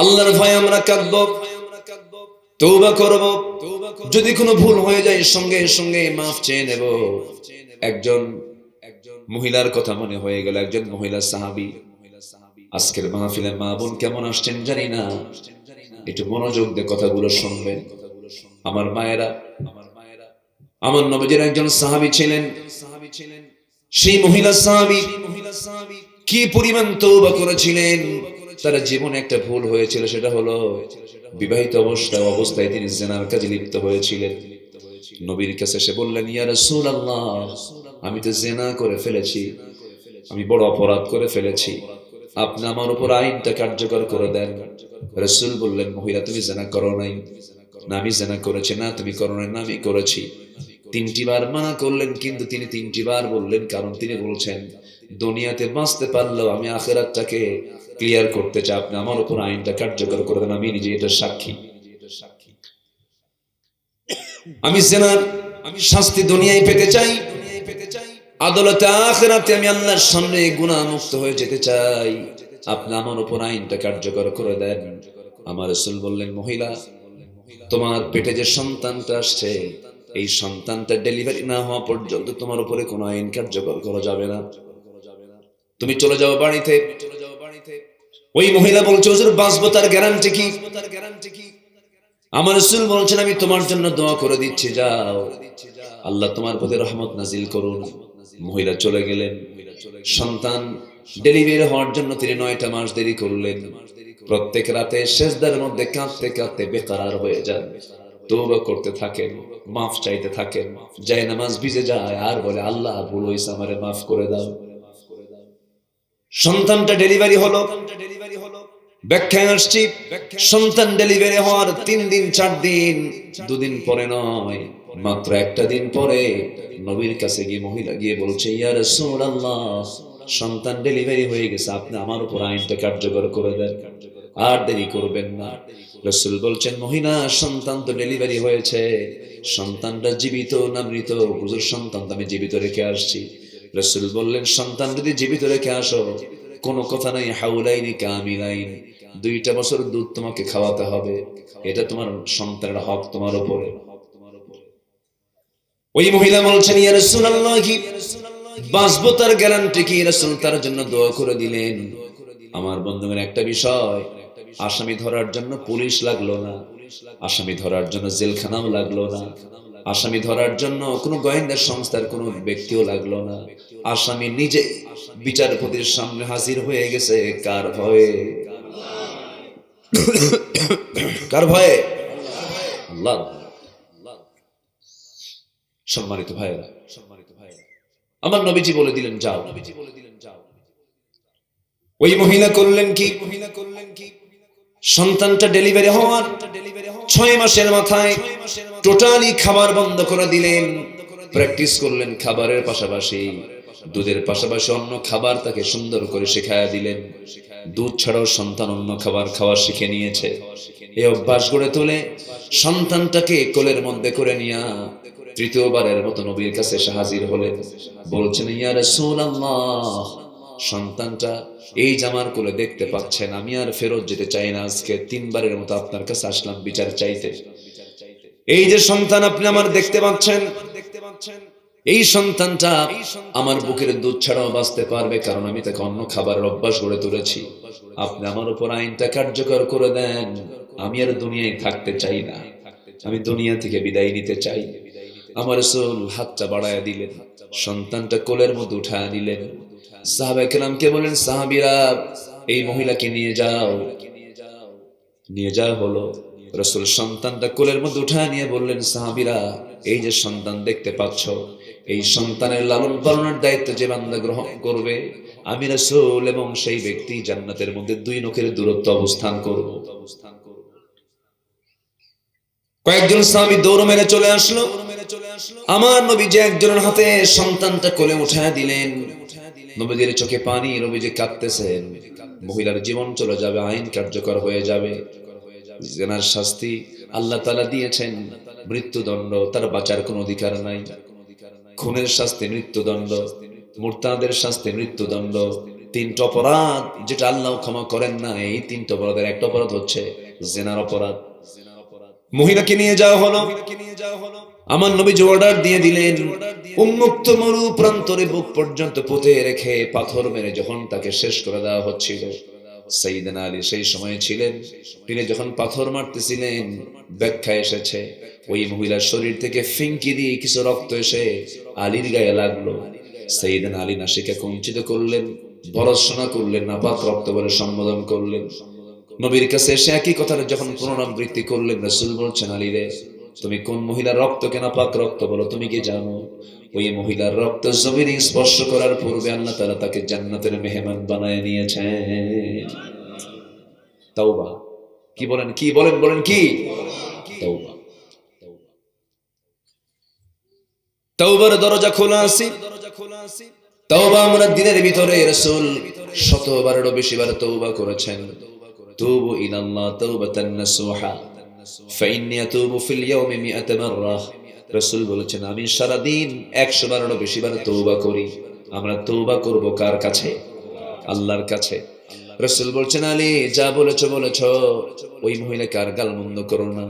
আল্লাহর ভয়ে আমরা কাঁদব, তওবা করব। যদি কোনো ভুল হয়ে যায় সঙ্গে সঙ্গে মাফ চেয়ে নেব। একজন মহিলার কথা মনে হয়ে গেল, একজন মহিলা সাহাবী। আজকের মাহফিলে মা বোন কেমন আসছেন জানি না, একটু মনোযোগ দিয়ে কথাগুলো শুনবেন। আমার মায়েরা, আমার নবীজির একজন সাহাবী ছিলেন। সেই মহিলা সাহাবী কি পরিমাণ তওবা করেছিলেন। তার জীবনে একটা ভুল হয়েছিল, সেটা হলো বিবাহিত অবস্থায় তিনি জিনার কাজে লিপ্ত হয়েছিলেন। নবীর কাছে এসে বললেন, ইয়া রাসূলুল্লাহ, আমি তো জিনা করে ফেলেছি, আমি বড় অপরাধ করে ফেলেছি, আপনি আমার উপর আইনটা কার্যকর করে দেন। রাসূল বললেন, মহিলা তুমি জিনা করো নাই? না আমি জিনা করেছি। না তুমি করো নাই? না আমি করেছি। তিনটি বার মানা করলেন, কিন্তু তিনি তিনটি বার বললেন, কারণ তিনি বলছেন দুনিয়াতে বাঁচতে পারলেও আমি আখিরাতটাকে ক্লিয়ার করতে চাই, আপনি আমার উপর আইনটা কার্যকর করে দেন, আমি নিজে এটা সাক্ষী। আমি জিনার শাস্তি দুনিয়ায় পেতে চাই, আদালতে আখিরাতে আমি আল্লাহর সামনে গুনাহ মুক্ত হয়ে যেতে চাই, আপনি আমার উপর আইনটা কার্যকর করে দেন। আমার রাসূল বললেন, মহিলা তোমার পেটে যে সন্তানটা আসছে, এই সন্তানটা ডেলিভারি না হওয়া পর্যন্ত তোমার উপরে কোনো আইন কার্যকর করা যাবে না, তুমি চলে যাও বাড়িতে। ওই মহিলা বলছে, হুজুর বাঁচবো তার গ্যারান্টি কি? আমার রাসূল বলছেন, আমি তোমার জন্য দোয়া করে দিচ্ছি, যাও, আল্লাহ তোমার প্রতি রহমত নাজিল করুন। মহিলা চলে গেলেন। সন্তান ডেলিভারি হওয়ার জন্য তিনি 9টা মাস দেরি করলেন। প্রত্যেক রাতে সেজদার মধ্যে কাঁদতে কাঁদতে বেকারার হয়ে যান, তওবা করতে থাকেন, মাফ চাইতে থাকেন। যায় নামাজ ভিজে যায় আর বলে, আল্লাহ ভুল হয়েছে, আমারে মাফ করে দাও। সন্তানটা ডেলিভারি হলো। ব্যাখ্যায় আসছি, সন্তান ডেলিভারি হওয়ার 3 দিন 4 দিন, 2 দিন পরে নয়, মাত্র একটা দিন পরে নবীর কাছে গিয়ে মহিলা গিয়ে বলছে, ইয়া রাসূলুল্লাহ, সন্তান ডেলিভারি হয়ে গেছে, আপনি আমার উপর আইনটা কার্যকর করে দেন, আর দেরি করবেন না। রাসূল বলছেন, মহিলা সন্তান তো ডেলিভারি হয়েছে, সন্তানটা জীবিত না মৃত? হুজুর সন্তান তো আমি জীবিত রেখে আসছি। রাসূল বললেন, সন্তান যদি জীবিত রেখে আসো, কোনো কথা নাই, হাউলাইনি কামিলাইন, 2টা বছর দুধ তোমাকে খাওয়াতে হবে, এটা তোমার সন্তানের হক তোমার উপরে। ওই মহিলা বলছেন, ইয়া রাসূলুল্লাহ, বাঁচবো তার গ্যারান্টি কি? রাসূল তার জন্য দোয়া করে দিলেন। আমার বন্ধুগণ, একটা বিষয়, আসামি ধরার জন্য পুলিশ লাগলো না, আসামি ধরার জন্য জেলখানাও লাগলো না, আসামি ধরার জন্য কোনো গোয়েন্দা সংস্থার কোনো ব্যক্তিও লাগলো না, আসামি নিজে বিচারপতির সামনে হাজির হয়ে গেছে। কার ভয়ে? কার ভয়ে? আল্লাহ। সম্মানিত ভাইরা, আমার নবীজি বলে দিলেন, যাও। ওই মহিলা করলেন কি? সন্তানটা ডেলিভারি হওয়ার 6 মাসের মাথায় টোটালি খাবার বন্ধ করে দিলেন। প্র্যাকটিস করলেন খাবারের পাশাপাশি, দুধের পাশাপাশি অন্য খাবার তাকে সুন্দর করে শেখায়া দিলেন। দুধ ছাড়াও সন্তান অন্য খাবার খাওয়া শিখে নিয়েছে। এই অভ্যাস গড়ে তোলে সন্তানটাকে কোলের মধ্যে করে নিয়া তৃতীয়বারের মতো নবীর কাছে এসে হাজির হলেন। বলছেন, ইয়া রাসূলুল্লাহ, সন্তানটা এই জামার কোলে দেখতে পাচ্ছেন, আমি আর ফেরত যেতে চাই না, আজকে 3বারের মতো আপনার কাছে আসলাম বিচার চাইতে। এই যে সন্তান আপনি আমার দেখতে পাচ্ছেন, এই সন্তানটা আমার বুকের দুধ ছাড়াও বাঁচতে পারবে, কারণ আমি তাকে অন্য খাবারের অভ্যাস গড়ে তুলেছি। আপনি আমার উপর আইনটা কার্যকর করে দেন, আমি আর দুনিয়ায় থাকতে চাই না, আমি দুনিয়া থেকে বিদায় নিতে চাই। আমার রাসূল হাতটা বাড়ায়া দিলেন, সন্তানটা কোলের মধ্যে উঠায় নিলেন। সাহাবায়ে কেরামকে বলেন, সাহাবীরা এই মহিলাকে নিয়ে যাও। নিয়ে যাওয়া হলো। রাসূল সন্তানটা কোলের মধ্যে উঠায় নিয়ে বললেন, সাহাবীরা এই যে সন্তান দেখতে পাচ্ছ, এই সন্তানের লালন পালনের দায়িত্ব যে বান্দা গ্রহণ করবে, আমি রাসূল এবং সেই ব্যক্তি জান্নাতের মধ্যে 2 নখের দূরত্ব অবস্থান করব। কয়েকজন সাহাবী দৌড় মেরে চলে আসলো। আমার নবীজি একজনের হাতে সন্তানটা কোলে উঠায় দিলেন। নবীজির চোখে পানি, নবীজি কাঁদতেছেন। মহিলার জীবন চলে যাবে, আইন কার্যকর হয়ে যাবে। জিনার শাস্তি আল্লাহ তাআলা দিয়েছেন মৃত্যুদণ্ড, তার বাঁচার কোনো অধিকার নাই। খুনের শাস্তি মৃত্যুদণ্ড, মুরতাদের শাস্তি মৃত্যুদণ্ড, তিনটা অপরাধ যেটা আল্লাহ ক্ষমা করেন না, এই তিনটা অপরাধের একটা অপরাধ হচ্ছে জিনার অপরাধ। মহিলাকে নিয়ে যাওয়া হলো, আমার নবীজি অর্ডার দিয়ে দিলেন, উন্মুক্ত মরু প্রান্তরে বুক পর্যন্ত পুঁতে রেখে পাথর মেরে যখন তাকে শেষ করে দেওয়া হচ্ছিল, সাইয়েদনা আলী সেই সময় ছিলেন। তিনি যখন পাথর মারতেছিলেন, ব্যাখ্যা এসেছে ওই মহিলার শরীর থেকে ফিঙ্কি দিয়ে কিছু রক্ত এসে আলীর গায়ে লাগলো। সাইয়েদনা আলী নাসিকা কুঞ্চিত করলেন, ভর্ৎসনা করলেন, নাপাক রক্ত বলে সম্বোধন করলেন। নবীর কাছে এসে একই কথাটা যখন পুনরাবৃত্তি করলেন, রাসূল বলছেন, আলী রে, তুমি কোন মহিলার রক্তকে নাপাক রক্ত বলো, তুমি কি জানো? ওই মহিলার রক্ত জমিনে স্পর্শ করার পূর্বে আল্লাহ তাআলা তাকে জান্নাতের মেহমান বানায় নিয়েছেন। তাওবা। কি বলেন, কি বলেন, বলেন কি? তাওবা। তাওবার দরজা খোলা আছে। তাওবা আমরা দিনের ভিতরে রাসূল শতবারেরও বেশিবার তওবা করেছেন। তুবু ইলাল্লাহ তাওবাতান নাসুহা ফাইন্নী আতুবু ফিল ইয়াউমি 100 মাররা। রাসূল বলেছেন, আমি সারা দিন 100 বারেরও বেশিবার তওবা করি। আমরা তওবা করব কার কাছে? আল্লাহর কাছে। রাসূল বলছেন, আলী যা বলেছো বলেছো, ওই মহিলাকে আর গালমন্দ করো না।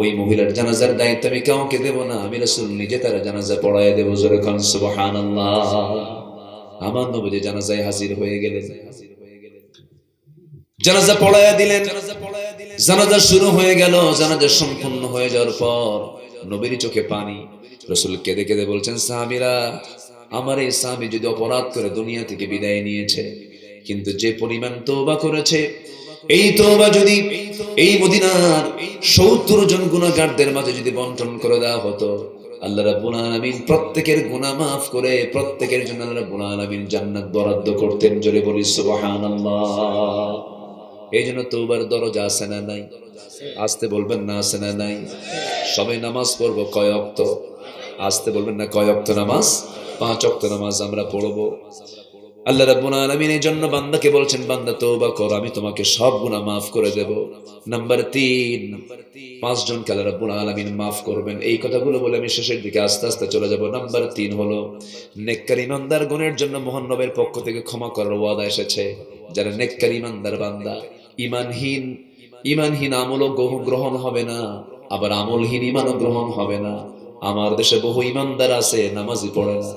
ওই মহিলার জানাজার দায়িত্ব আমি কাউকে দেব না, আমি রাসূল নিজে তার জানাজা পড়ায় দেব। জোরে কান সুবহানাল্লাহ। আমার নবী জানাজায় হাজির হয়ে গেলেন, জানাজা পড়ায়া দিলেন, জানাজা শুরু হয়ে গেল। জানাজা সম্পূর্ণ হয়ে যাওয়ার পর নবীর চোখে পানি। রাসূল কেঁদে কেঁদে বলছেন, সাহাবীরা, আমার এই স্বামী যদি অপরাধ করে দুনিয়া থেকে বিদায় নিয়েছে, কিন্তু যে পরিমাণ তওবা করেছে, এই তওবা যদি এই মদিনার 70 জন গুনাহগারদের মাঝে যদি বন্টন করে দেওয়া হতো, আল্লাহ রাব্বুল আলামিন প্রত্যেকের গুনাহ মাফ করে প্রত্যেকের জন্য আল্লাহ রাব্বুল আলামিন জান্নাত বরাদ্দ করতেন। জোরে বলি সুবহানাল্লাহ। এই জন্য তওবার দরজা আছে না নাই? আসতে বলবেন না, আছে না নাই? সবাই নামাজ পড়বো কয় ওয়াক্ত? আসতে বলবেন না, কয় ওয়াক্ত নামাজ? 5 ওয়াক্ত নামাজ আমরা পড়বো। আল্লাহ রাব্বুল আলামিন এই জন্য বান্দাকে বলছেন, বান্দা তওবা কর, আমি তোমাকে সব গুনাহ মাফ করে দেব। নাম্বার 3, 5 জনকে আল্লাহ রাব্বুল আলামিন মাফ করবেন। এই কথাগুলো বলে আমি শেষের দিকে আস্তে আস্তে চলে যাব। নাম্বার 3 হলো নেককার ইমানদার গুণের জন্য মহানবীর পক্ষ থেকে ক্ষমা করার ওয়াদা এসেছে। যারা নেককার ইমানদার বান্দা, ইমানহীন আমলও গ্রহণ হবে না, আবার আমলহীন ইমানও গ্রহণ হবে না। আমার দেশে বহু ইমানদার আছে, নামাজই পড়ে না।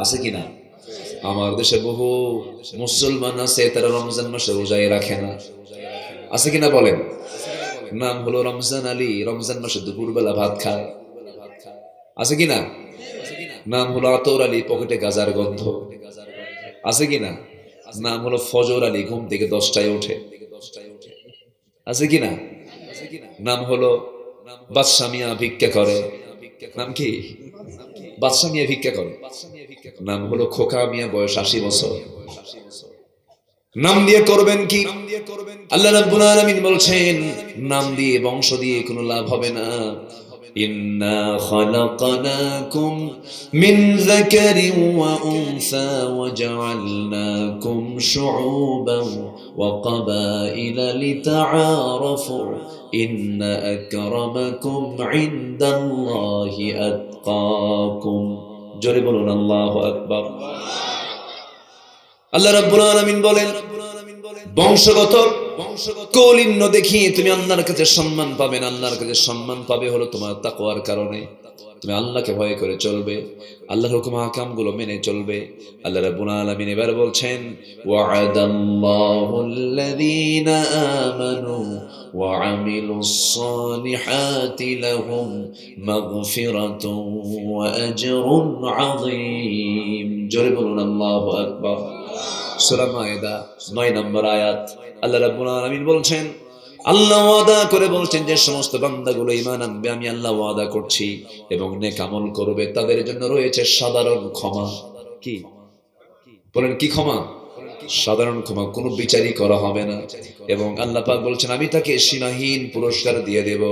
আছে কিনা? আমার দেশে বহু মুসলমান আছে, তারা রমজান মাসে রোজাই রাখে না। আছে কিনা বলেন? নাম হলো রমজান আলী, রমজান মাসে দুপুরবেলা ভাত খায়। আছে কিনা? নাম হলো আতর আলী, পকেটে গাজার গন্ধ। আছে কিনা? নাম হলো ফজর আলী, ঘুম থেকে 10টায় ওঠে। আছে কিনা? নাম হলো বাদশা মিয়া, ভিক্ষা করে। নাম কি? বাদশা মিয়া ভিক্ষা করে। নাম হলো খোকা মিয়া, বয়স 80 বছর। নাম দিয়ে করবেন কি? আল্লাহ রাব্বুল আলামিন বলছেন, নাম দিয়ে বংশ দিয়ে কোনো লাভ হবে না। ইন্না খালাকনাকুম মিন যাকারিন ওয়া উনসা ওয়া জাআলনাকুম শুউবান ওয়া ক্বাবাইলা লিতাআরাফু ইন্না আকরামাকুম ইনদাল্লাহি আতকাকুম। জোরে বলুন আল্লাহু আকবার। আল্লাহ রাব্বুল আলামিন বলেন, বংশগত কৌলিন্য দেখিয়ে তুমি আল্লাহর কাছে সম্মান পাবে না। আল্লাহর কাছে সম্মান পাবে হলো তোমার তাকওয়ার কারণে। তুমি আল্লাহকে ভয় করে চলবে, আল্লাহর হুকুম আহকাম গুলো মেনে চলবে। আল্লাহ রাব্বুল আলামিন এবার বলছেন, ওয়া'আদাল্লাহুল্লাযীনা আমানু ওয়া আমিলুস সালিহাতি লাহুম মাগফিরাতুন ওয়া আজরুন আযীম। জোরে বলুন আল্লাহু আকবার। সূরা মায়েদা 9 নম্বর আয়াত। আল্লাহ রাব্বুল আলামিন বলছেন, আল্লাহ ওয়াদা করে বলছেন যে সমস্ত বান্দাগুলো ঈমান আনবে, আমি আল্লাহ ওয়াদা করছি, এবং নেক আমল করবে, তাদের জন্য রয়েছে সাধারণ ক্ষমা। কি বলেন? কি ক্ষমা? সাধারণ ক্ষমা, কোনো বিচারই করা হবে না। এবং আল্লাহ পাক বলছেন, আমি তাকে সীমাহীন পুরস্কার দিয়ে দেব।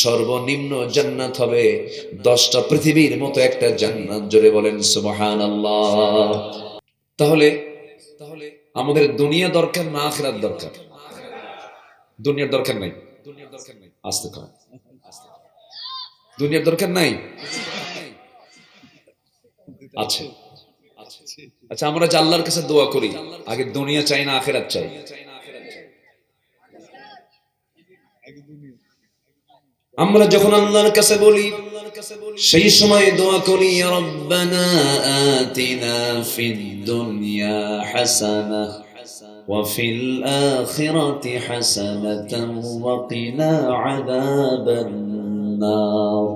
সর্বনিম্ন জান্নাত হবে 10টা পৃথিবীর মতো একটা জান্নাত। জোরে বলেন সুবহানাল্লাহ। তাহলে আমাদের দুনিয়া দরকার না আখিরাত দরকার? দুনিয়ার দরকার নাই। আস্তে কর, দুনিয়ার দরকার নাই। আচ্ছা, আচ্ছা, আমরা যে আল্লাহর কাছে দোয়া করি, আগে দুনিয়া চাই না আখিরাত চাই? আমরা যখন আল্লাহর কাছে বলি, সেই সময় দোয়া করি, ইয়া রাব্বানা আতিনা ফিদ দুনিয়া হাসানাহ ওয়া ফিল আখিরাতি হাসানাতান ওয়া কিনা আযাবান নার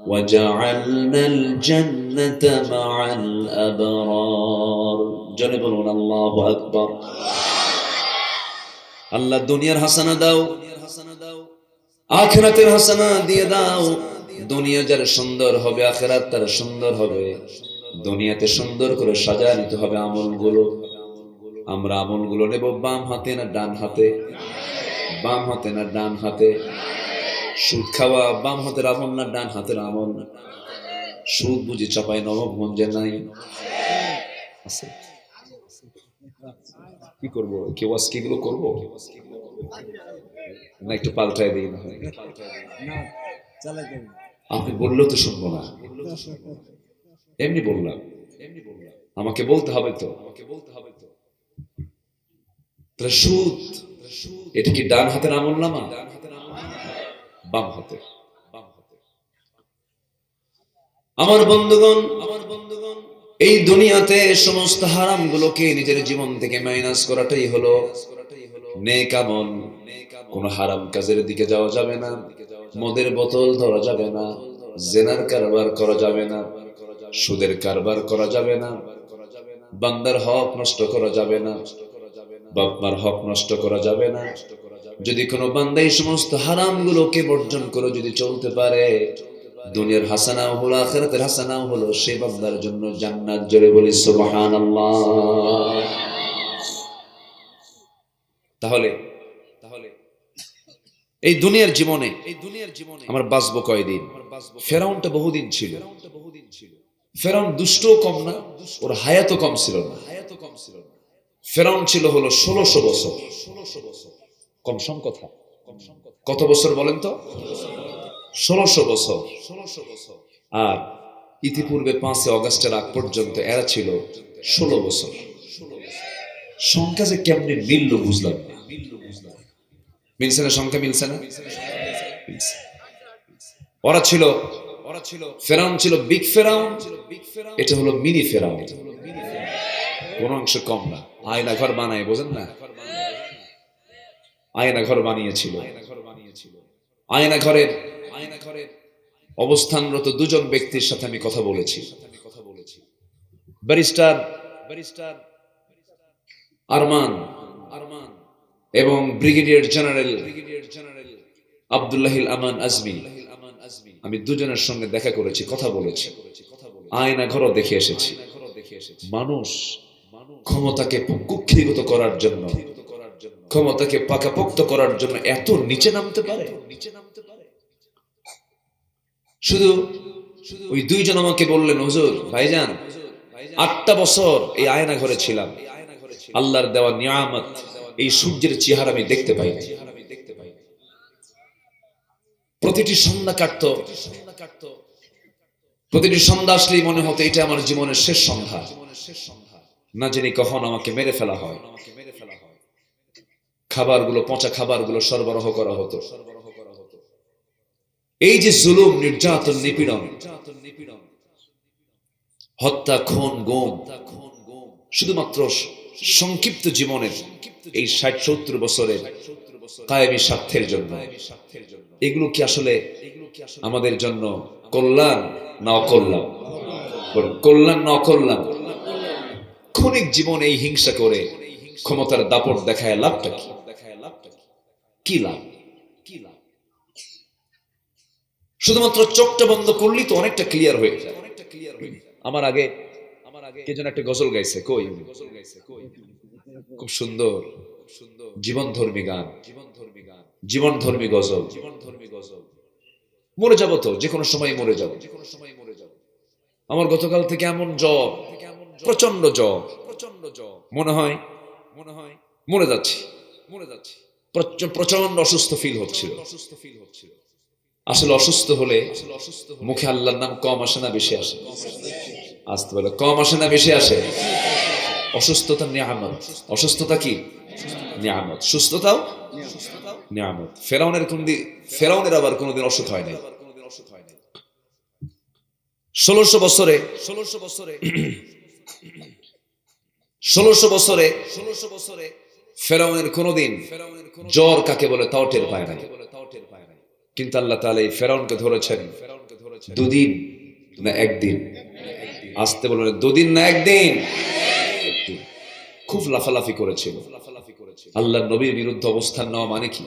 ওয়াজআলনাল জান্নাতা মা'আল আবরার। জোরে বলুন আল্লাহু আকবার। আল্লাহ দুনিয়ার হাসানা দাও, আখিরাতের হাসানা দিয়ে দাও। দুনিয়া যার সুন্দর হবে, আখিরাত তার সুন্দর হবে। দুনিয়াতে সুন্দর করে সাজায় নিতে হবে আমলগুলো। আমরা আমলগুলো নেব বাম হাতে না ডান হাতে? বাম হাতে না ডান হাতে? সুদ খাওয়া বাম হাতের আমল না ডান হাতের আমল? সুদ বুঝি চাপায় নবাবগঞ্জে নাই? আছে? কি করবো? কেউ আজকে এগুলো করবো না? একটু পাল্টায় দিই না? আপনি বললেও তো শুনবো না, এমনি বললাম। আমাকে বলতে হবে তো। তাহলে সুদ এটা কি ডান হাতের আমল নামা? বাম হাতে। আমার বন্ধুগণ, এই দুনিয়াতে সমস্ত হারাম গুলোকে নিজের জীবন থেকে মাইনাস করাটাই হলো নেক আমল। কোন হারাম কাজের দিকে যাওয়া যাবে না, মদের বোতল ধরা যাবে না, জেনার কারবার করা যাবে না, সুদের কারবার করা যাবে না, বান্দার হক নষ্ট করা যাবে না, বাপ মার হক নষ্ট করা যাবে না। যদি কোনো বান্দা এই সমস্ত হারাম গুলোকে বর্জন করে যদি চলতে পারে, দুনিয়ার হাসানাও হলো, আখিরাতের হাসানাও হলো, সেই বান্দার জন্য জান্নাত। জোরে বলি সুবহানাল্লাহ। তাহলে এই দুনিয়ার জীবনে আমরা বাঁচবো কয়দিন? ফেরাউনটা বহুদিন ছিল। ফেরাউন দুষ্ট কম না, ওর হায়াতও কম ছিল না। ফেরাউন ছিল হলো 1600 বছর। কম সম কথা? কত বছর বলেন তো? 1600 বছর। আর ইতিপূর্বে 5 অগাস্টের আগ পর্যন্ত এরা ছিল 16 বছর। সংখ্যা যে কেমনে মিলল বুঝলাম না। মিলছে না? সংখ্যা মিলছে না? ওরা ছিল, ফেরাউন ছিল বিগ ফেরাউন, এটা হলো মিনি ফেরাউন। কোন অংশ কম না। আয়না ঘর বানায়, বোঝেন না? আয়না ঘর বানিয়েছিল। আয়না ঘরের অবস্থানরত দুজন ব্যক্তির সাথে আমি কথা বলেছি। ব্যারিস্টার আরমান এবং ব্রিগেডিয়ার জেনারেল আব্দুল্লাহিল আমান আজমি। আমি দুজনের সঙ্গে দেখা করেছি, কথা বলেছি, আয়না ঘরও দেখে এসেছি। মানুষ ক্ষমতাকে কুক্ষিগত করার জন্য, ক্ষমতাকে পাকাপোক্ত করার জন্য এত নিচে নামতে পারে। শুধু ওই দুইজন আমাকে বললেন, হুজুর ভাইজান 8টা বছর এই আয়না ঘরে ছিলাম, আল্লাহর দেওয়া নিয়ামত এই সূর্যের চেহারা আমি দেখতে পাই। প্রতিটি সন্ধ্যা কাটতো, প্রতিটি সন্ধ্যা আসলেই মনে হতো এটা আমার জীবনের শেষ সন্ধ্যা, না জানি কখন আমাকে মেরে ফেলা হয়। খাবারগুলো, পচা খাবারগুলো সরবরাহ করা হতো। এই যে জুলুম, নির্যাতন, নিপীড়ন, হত্যা, খুন, গুম, শুধুমাত্র সংক্ষিপ্ত জীবনের এই 60-70 বছরের কায়েমি স্বার্থের জন্য, এগুলো কি আসলে আমাদের জন্য কল্যাণ না অকল্যাণ? কল্যাণ না অকল্যাণ? ক্ষণিক জীবন এই হিংসা করে ক্ষমতার দাপট দেখায় লাভটা কি? কি লাভ? শুধুমাত্র চোখটা বন্ধ করলেই তো অনেকটা ক্লিয়ার হয়ে যায়। আমার আগে কে যেন একটা গজল গাইছে, কই খুব সুন্দর জীবনধর্মী গান, জীবনধর্মী গজল। মরে যাবো তো, যে কোনো সময় মরে যাবো। আমার গতকাল থেকে এমন জ্বর, প্রচন্ড জ্বর, মনে হয় মরে যাচ্ছি। প্রচন্ড অসুস্থ ফিল হচ্ছিল। আসলে অসুস্থ হলে মুখে আল্লাহর নাম কম আসে না বেশি আসে? আসতে বলে কম আসে না বেশি আসে? অসুস্থতা নিয়ামত। অসুস্থতা কি? নিয়ামত। সুস্থতাও নিয়ামত। ফেরাউনের আবার কোনোদিন অসুখ হয় নাই। 1600 বছরে ফেরাউনের কোনোদিন জ্বর কাকে বলে তাও টের পায় নাই। কিন্তু আল্লাহ তাআলা এই ফেরাউনকে ধরেছেন দুদিন না একদিন। আসতে বলেন দুদিন না একদিন। খুব লাফালাফি করেছিল। আল্লাহর নবীর বিরুদ্ধে অবস্থান নেওয়া মানে কি?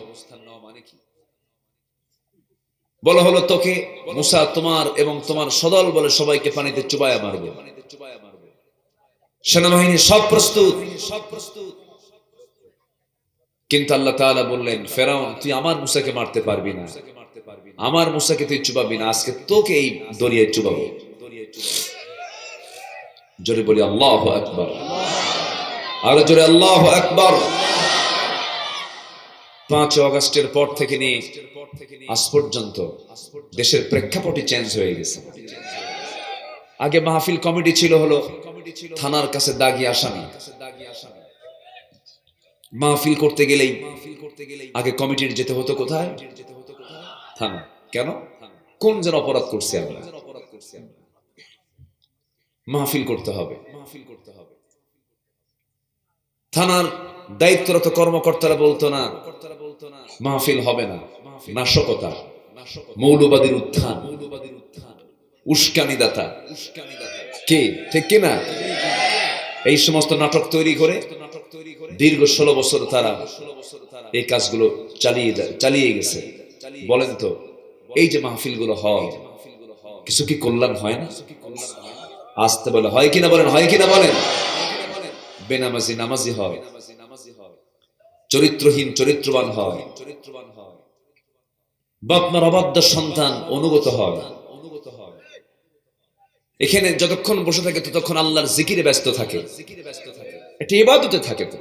বলা হলো তোকে মুসা তোমার এবং তোমার সদল বলে সবাইকে পানিতে চুবায়া মারবে। সেনাবাহিনী সব প্রস্তুত। কিন্তু আল্লাহ তাআলা বললেন ফেরাউন তুই আমার মুসাকে মারতে পারবি না, আমার মুসাকে তুই চুবাবি না, আজকে তোকে এই দরিয়ায় চুবাবো। জোরে বলি আল্লাহু আকবার। আরো জোরে আল্লাহু আকবার। 5 আগস্টের পর থেকে নিয়ে আজ পর্যন্ত দেশের প্রেক্ষাপটই চেঞ্জ হয়ে গেছে। আগে মাহফিল কমিটি ছিল হলো থানার কাছে দাগি আসামি। মাহফিল করতে গেলেই আগে কমিটির যেতে হতো কোথায়? থানা। কেন? কোন যেন অপরাধ করছে আমরা, মাহফিল করতে হবে। থানার দায়িত্বরত কর্মকর্তারা বলতো না মাহফিল হবে না, নাশকতা, মৌলবাদীর উত্থান, উস্কানিদাতা কে, ঠিক কিনা? এই সমস্ত নাটক তৈরি করে দীর্ঘ 16 বছর তারা এই কাজগুলো চালিয়ে গেছে। বলেন তো এই যে মাহফিল গুলো হয় কিছু কি কল্যাণ হয় না? আসতে বলে হয় কিনা বলেন, হয় কিনা বলেন? বেনামাজি নামাজি হয়, চরিত্রহীন চরিত্রবান হয়, বাপ মার অবাধ্য সন্তান অনুগত হয়। এখানে যতক্ষণ বসে থাকে ততক্ষণ আল্লাহর জিকিরে ব্যস্ত থাকে, এটা ইবাদতে থাকে। তো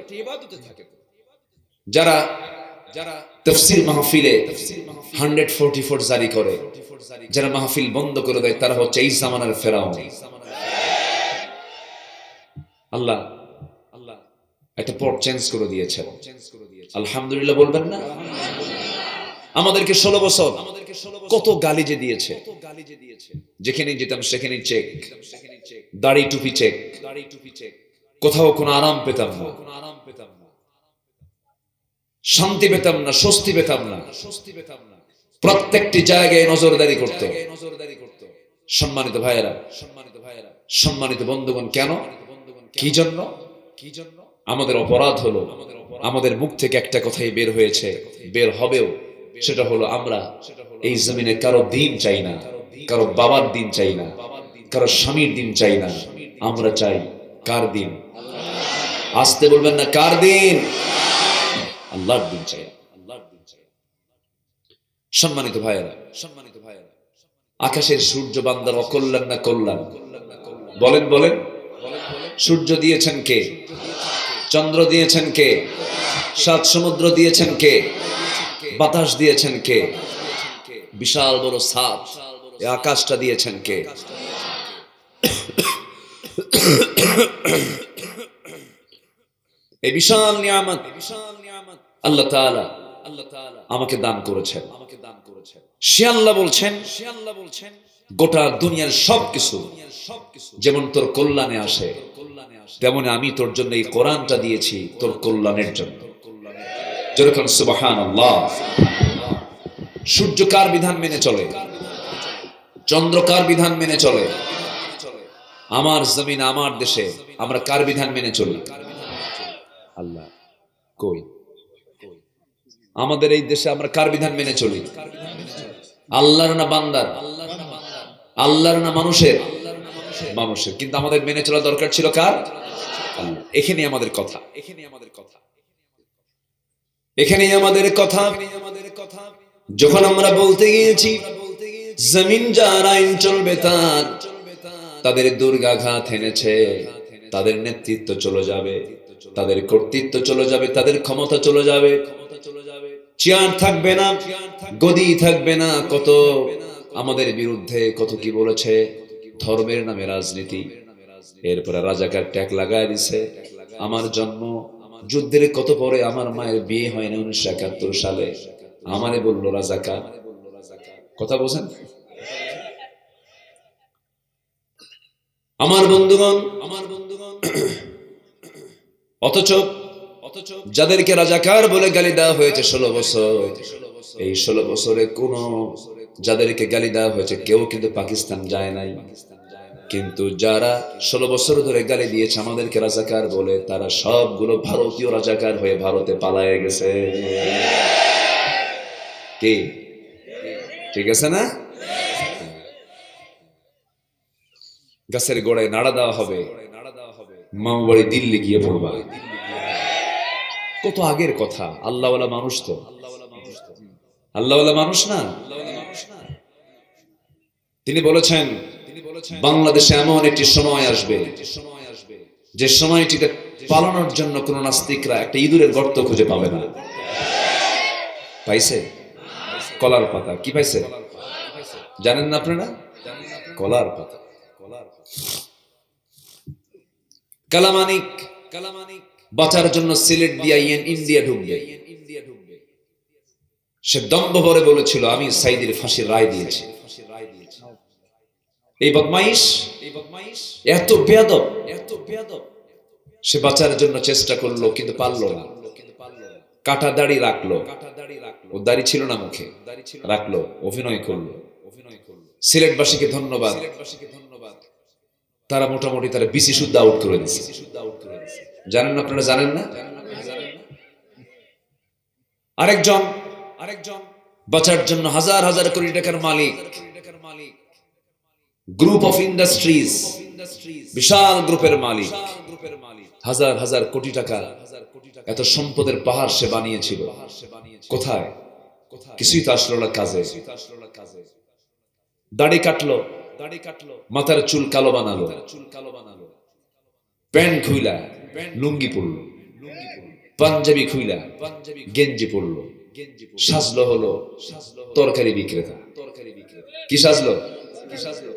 যারা তাফসীর মাহফিলে 144 জারি করে, যারা মাহফিল বন্ধ করে দেয়, তারা হচ্ছে এই জামানার ফেরাউন। আল্লাহ একটা পথ চেঞ্জ করে দিয়েছে। আলহামদুলিল্লাহ বলবেন না? আমাদেরকে 16 বছর কত গালি যে দিয়েছে, যেখানে যেতাম সেখানে চেক, দাড়ি টুপি চেক, কোথাও কোনো আরাম পেতাম না, শান্তি পেতাম না, স্বস্তি পেতাম না। প্রত্যেকটি জায়গায় নজরদারি করত। সম্মানিত ভাইয়েরা, সম্মানিত বন্ধুগণ, কেন? কি জন্য? আমাদের অপরাধ হলো আমাদের মুখ থেকে একটা কথাই বের হয়েছে, বের হবেও, সেটা হলো আমরা এই জমিনে কারো দিন চাই না, কারো বাবার দিন চাই না, কারো স্বামীর দিন চাই না। আমরা চাই কার দিন? আসতে বলবেন না, কার দিন? আল্লাহর দিন চাই। সম্মানিত ভাইয়েরা, আকাশের সূর্য বান্দার অকল্যাণ না কল্যাণ? বলেন বলেন। সূর্য দিয়েছেন কে? চন্দ্র দিয়েছেন কে? 7 সমুদ্র দিয়েছেন কে? বাতাস দিয়েছেন কে? বিশাল বড় ছাদ, এই আকাশটা দিয়েছেন কে? এই বিশাল নিয়ামত আল্লাহ তাআলা আমাকে দান করেছেন। সে আল্লাহ বলছেন গোটা দুনিয়ার সবকিছু যেমন তোর কল্যাণে আসে, তেমনি আমি তোর জন্য এই কোরআনটা দিয়েছি তোর কল্যাণের জন্য। যেরকম সুবহানাল্লাহ। সূর্য কার বিধান মেনে চলে? চন্দ্র কার বিধান মেনে চলে? আমার জমিন, আমার দেশে আমরা কার বিধান মেনে চলি? আল্লাহ। কই? আমাদের এই দেশে আমরা কার বিধান মেনে চলি? আল্লাহর না বান্দার? আল্লাহর না মানুষের? মানুষের। কিন্তু আমাদের মেনে চলা দরকার ছিল কার? আল্লাহ। এখানেই আমাদের কথা, এখানেই আমাদের কথা। যখন আমরা বলতে গিয়েছি জমিন যার আইন চলবে তার, তাদের দুর্গাঘাত এনেছে, তাদের নেতৃত্ব চলে যাবে, তাদের কর্তৃত্ব চলে যাবে, তাদের ক্ষমতা চলে যাবে, চেয়ার থাকবে না, গদি থাকবে না। কত আমাদের বিরুদ্ধে কত কি বলেছে, ধর্মের নামে রাজনীতি, এরপরে রাজাকার ট্যাগ লাগায় দিছে। আমার জন্ম যুদ্ধের কত পরে আমার মায়ের বিয়ে হয়নি 1971 সালে, আমারে বললো রাজাকার। কথা বোঝেন? আমার বন্ধুগণ, অথচ যাদেরকে রাজাকার বলে গালি দেওয়া হয়েছে 16 বছর, এই 16 বছরে কোন যাদেরকে গালি দেওয়া হয়েছে কেউ কিন্তু পাকিস্তান যায় নাই। কিন্তু যারা 16 বছর ধরে গালি দিয়েছে আমাদেরকে রাজাকার বলে, তারা সবগুলো ভারতীয় রাজাকার হয়ে ভারতে পালায়ে গেছে। কি ঠিক আছে না? গাছের গোড়ায় নাড়া দেওয়া হবে, মামা বাড়ি দিল্লি গিয়ে পড়বা। কত আগের কথা। আল্লাহওয়ালা মানুষ তো, আল্লাহওয়ালা মানুষ না। তিনি বলেছেন বাংলাদেশে এমন একটি সময় আসবে যে সময়টিতে পালানোর জন্য কোন নাস্তিকরা একটা ইঁদুরের গর্ত খুঁজে পাবে না। পাইছে? কলার পাতা। কি পাইছে জানেন না আপনারা? কলার পাতা। কালামানিক বাঁচার জন্য সিলেট দিয়া ইন্ডিয়া ঢুকবে। সে দম্ভ ভরে বলেছিল আমি সাইদির ফাঁসির রায় দিয়েছি। এই বদমাইশ এত বেয়াদব, সে বাঁচার জন্য চেষ্টা করলো কিন্তু পারলো না। কাটা দাড়ি রাখলো, ও দাড়ি ছিল না মুখে, রাখলো, অভিনয় করলো। সিলেটবাসীকে ধন্যবাদ, তারা মোটামুটি তারা বিসি শুদ্ধ আউট করে দিচ্ছে। জানেন আপনারা? জানেন না? আরেকজন বাঁচার জন্য হাজার হাজার কোটি টাকার মালিক, গ্রুপ অফ ইন্ডাস্ট্রিজ, বিশাল গ্রুপের মালিক, হাজার হাজার কোটি টাকা, এত সম্পদের পাহাড় সে বানিয়েছিল। কোথায়? কিছুই তো আসলো না কাজে। দাড়ি কাটলো, মাথার চুল কালো বানালো, প্যান্ট খুইলা লুঙ্গি পরলো, পাঞ্জাবি খুইলা গেঞ্জি পরলো, সাজলো হলো তরকারি বিক্রেতা। কি সাজলো?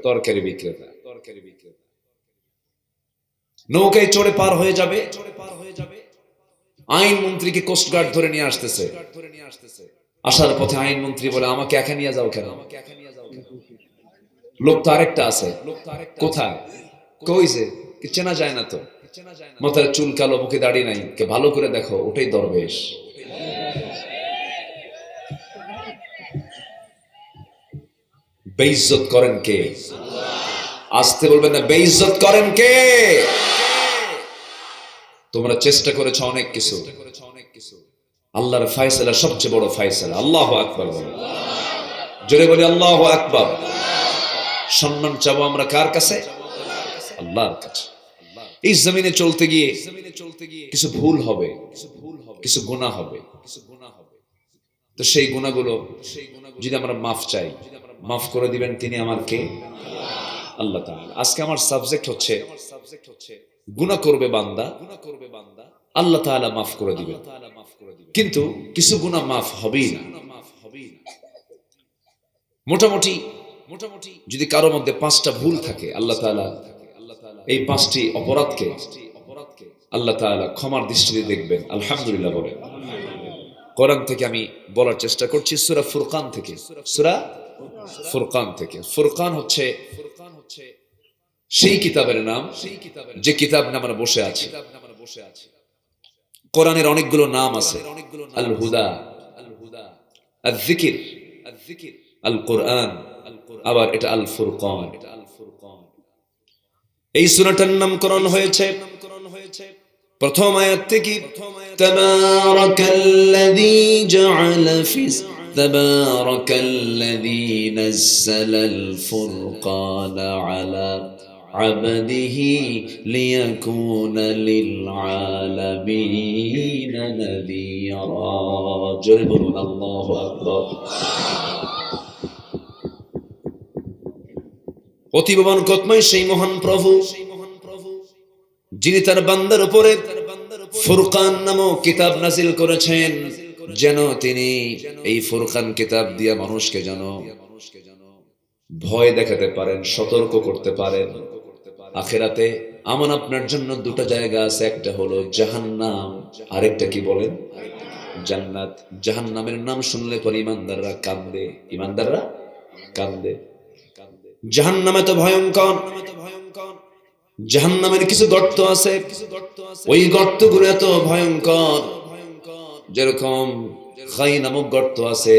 তরকারি বিক্রেতা। নৌকায় চড়ে পার হয়ে যাবে, আইন মন্ত্রীকে কোস্টগার্ড ধরে নিয়ে আসতেছে। আসার পথে আইন মন্ত্রী বলে আমাকে একা নিয়ে যাও কেন? লোক তো আরেকটা আছে। কোথায়? কইছে কি চেনা যায় না তো, মাথার চুল কালো, মুখে দাড়ি নাই, কে ভালো করে দেখো, ওটাই দরবেশ। বেইজ্জত করেন কে? আসতে বলবেন না, বেইজ্জত করেন কে? তোমরা চেষ্টা করেছো অনেক কিছু, আল্লাহর ফয়সালা সবচেয়ে বড় ফয়সালা। আল্লাহু আকবার বলো, জোরে বলি আল্লাহু আকবার। সম্মান চাবো আমরা কার কাছে? আল্লাহর কাছে। এই জমিনে চলতে গিয়ে কিছু ভুল হবে, কিছু গুনাহ হবে, তো সেই গুনাহগুলো যদি আমরা মাফ চাই, মাফ করে দিবেন তিনি আমার কে? আল্লাহ তাআলা। আজকে আমার সাবজেক্ট হচ্ছে গুনাহ করবে বান্দা, আল্লাহ তাআলা মাফ করে দিবেন। কিন্তু কিছু গুনাহ মাফ হবেই না। মোটামুটি যদি কারো মধ্যে 5টা ভুল থাকে, আল্লাহ তাআলা এই 5টি অপরাধকে আল্লাহ তাআলা ক্ষমার দৃষ্টিতে দেখবেন। আলহামদুলিল্লাহ বলে। কোরআন থেকে আমি বলার চেষ্টা করছি, সূরা ফুরকান থেকে। সূরা ফুরকান থেকে। ফুরকান হচ্ছে সেই কিতাবের নাম যে কিতাব নিয়ে আমরা বসে আছি। কোরআনের অনেকগুলো নাম আছে, আল হুদা, আল যিকির, আল কোরআন, আবার এটা আল ফুরকান। এই সূরাটার নামকরণ হয়েছে প্রথম আয়াত থেকে, তাবারাকাল্লাযী জাআলা ফিস তাবারাকাল্লাযী নাযালাল ফুরকানা আলা আবদিহি লিয়াকুনা লিল আলামিনা নাযীরা। জোরে বলুন আল্লাহু আকবার। অতিবমান কতময় সেই মহান প্রভু যিনি তার বান্দার উপরে ফুরকান নামক কিতাব নাজিল করেছেন, যেন তিনি এই ফুরকান কিতাব দিয়া মানুষকে যেন ভয় দেখাতে পারেন, সতর্ক করতে পারেন, আখিরাতে আমার আপনার জন্য দুটো জায়গা আছে, একটা হলো জাহান্নাম, আরেকটা কি বলেন? জান্নাত। জাহান্নামের নাম শুনলে পরে ইমানদাররা কাঁদবে, ইমানদাররা কাঁদবে। জাহান্নামে তো ভয়ঙ্কর, জাহান্নামের কিছু গর্ত আছে, ওই গর্তগুলো এত ভয়ঙ্কর, যেরকম খাই নামক গর্ত আছে,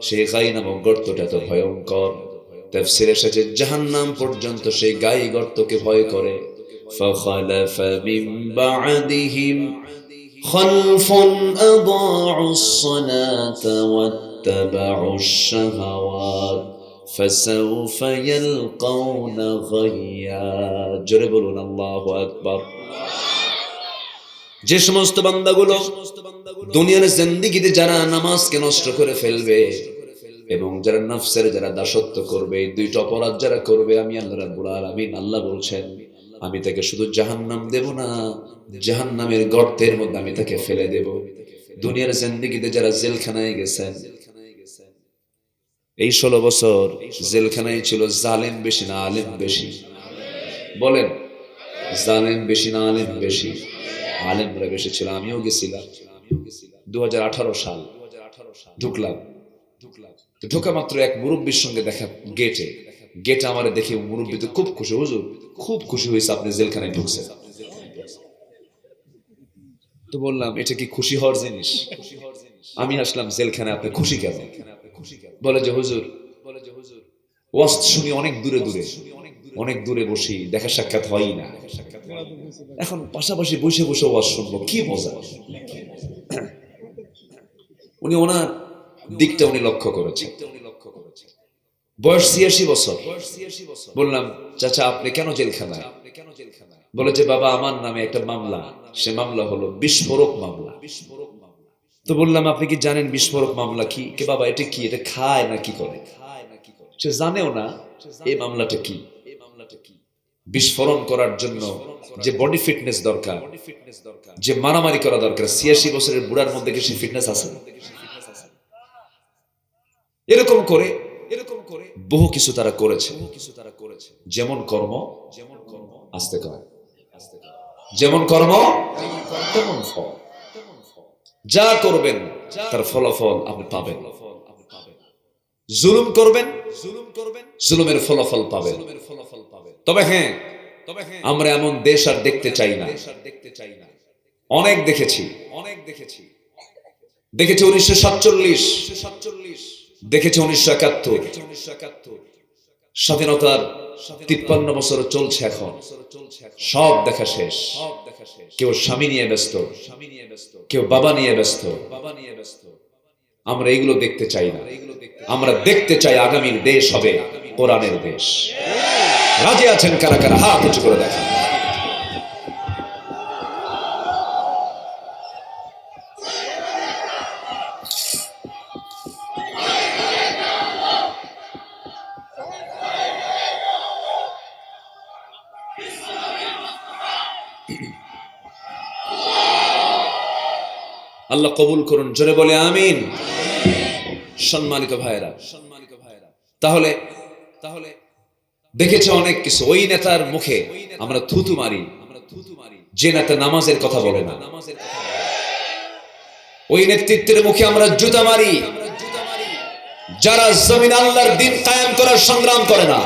সেই খাই নামক গর্তটা এত ভয়ঙ্কর। তাফসীরে এসেছে জাহান্নাম পর্যন্ত সেই গাই গর্তকে ভয় করে। فخلف من بعدهم خلف أضاعوا الصلاة واتبعوا الشهوات فسوف يلقون غيا জোরে বলুন আল্লাহু আকবার। যে সমস্ত বান্দাগুলো দুনিয়ার জিন্দেগিতে যারা নামাজকে নষ্ট করে ফেলবে এবং যারা নফসের যারা দাসত্ব করবে, দুইটা অপরাধ যারা করবে, আমি আল্লাহ রাব্বুল আলামিন আল্লাহ বলছেন আমি তাকে শুধু জাহান্নাম দেব না, জাহান্নামের গর্তের মধ্যে আমি তাকে ফেলে দেব। দুনিয়ার জিন্দেগিতে যারা জেলখানায় গেছেন, এই 16 বছর জেলখানায় ছিল, জালেম বেশি না আলেম বেশি? বলেন, জালেম বেশি না আলেম বেশি? আলেমরা বেশি ছিল। আমিও গেছিলাম 2018 সাল ঢুকলাম। তো ঢোকা মাত্র এক মুরব্বীর সঙ্গে দেখা গেটে আমার দেখে মুরব্বী তো খুব খুশি, হুজুর খুব খুশি হয়েছে আপনি জেলখানায় ঢুকছেন। তো বললাম এটা কি খুশি হওয়ার জিনিস? আমি আসলাম জেলখানায়, আপনি খুশি কেন? বলে যে হুজুর ওয়াজ শুনি অনেক দূরে বসি, দেখা সাক্ষাৎ হয়ই না, এখন পাশাপাশি বসে বসে ওয়াজ শুনবো, কি মজা। উনি ওনার দিকটা উনি লক্ষ্য করেছেন। বয়স 86 বছর। বললাম চাচা আপনি কেন জেলখানায়? বলে যে বাবা আমার নামে একটা মামলা, সে মামলা হলো বিস্ফোরক মামলা। তো বললাম আপনি কি জানেন বিস্ফোরক মামলা কি? কে বাবা এটা কি, এটা খায় না কি করে? সে জানেও না এই মামলাটা কি। বিস্ফোরণ করার জন্য যে বডি ফিটনেস দরকার, যে মারামারি করা দরকার, 86 বছরের বুড়ার মধ্যে কি সে ফিটনেস আছে? এরকম করে বহু কিছু তারা করেছে। যেমন কর্ম আস্তে কয়, যেমন কর্ম তেমন ফল। যা করবেন তার ফলাফল আপনি পাবেন। জুলুম করবেন, জুলুমের ফলাফল পাবেন। তবে হ্যাঁ, আমরা এমন দেশ আর দেখতে চাই না। অনেক দেখেছি 1947, দেখেছি 1971, স্বাধীনতার 53 বছর চলছে এখন, সব দেখা শেষ। কেউ স্বামী নিয়ে ব্যস্ত, কেউ বাবা নিয়ে ব্যস্ত। আমরা এইগুলো দেখতে চাই না। আমরা দেখতে চাই আগামীর দেশ হবে কোরআনের দেশ। রাজি আছেন কারা কারা? হাত উঁচু করে দেখা। আল্লাহ কবুল করুন, জোরে বলে আমিন। সম্মানিত ভাইরা, তাহলে দেখেছে অনেক কিছু। ওই নেতার মুখে আমরা থুতু মারি যে নেতা নামাজের কথা বলে না। ওই নেতৃত্বের মুখে আমরা জুতা মারি যারা জমিন আল্লাহর দ্বীন কায়েম করার সংগ্রাম করে না।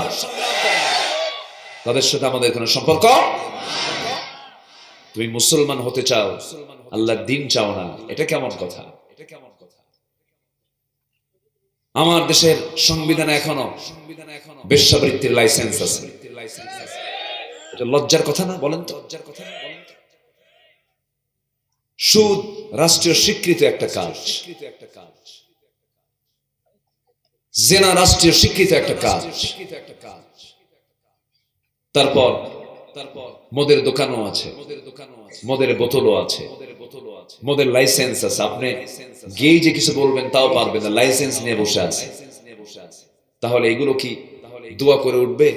তাদের সাথে আমাদের কোনো সম্পর্ক। তুমি মুসলমান হতে চাও, আল্লাহর দ্বীন চাও না, এটা কেমন কথা? আমার দেশের সংবিধানে এখনো বেশ্যাবৃত্তির লাইসেন্স আছে। এটা লজ্জার কথা না? বলেন তো। সুদ রাষ্ট্রীয় স্বীকৃত একটা কাজ, জেনা রাষ্ট্রীয় স্বীকৃত একটা কাজ। তারপর মদের দোকানও আছে, মদের বোতলও আছে, মদের লাইসেন্স আছে। আপনি গিয়ে যে কিছু বলবেন তাও পারবেন না, লাইসেন্স নিয়ে বসে আছে। তাহলে এগুলো কি দোয়া করে উঠবে?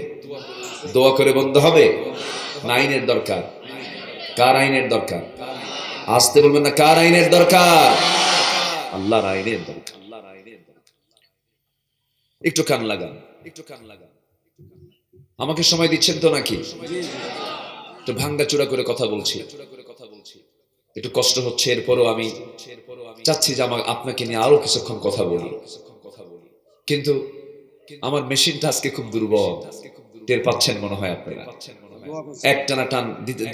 দোয়া করে বন্ধ হবে না? আইনের দরকার। কার আইনের দরকার? আসতে বলবেন না, কার আইনের দরকার? আল্লাহর আইনের দরকার। একটু কান লাগান। আমাকে সময় দিচ্ছেন তো নাকি? একটু ভাঙ্গাচোরা করে কথা বলছি, একটু কষ্ট হচ্ছে, এরপরও আমি চাচ্ছি যে আপনাকে নিয়ে আরো কিছুক্ষণ কথা বলি, কিন্তু আমার মেশিনটা আজকে খুব দুর্বল, টের পাচ্ছেন মনে হয় আপনারা, একটানা টান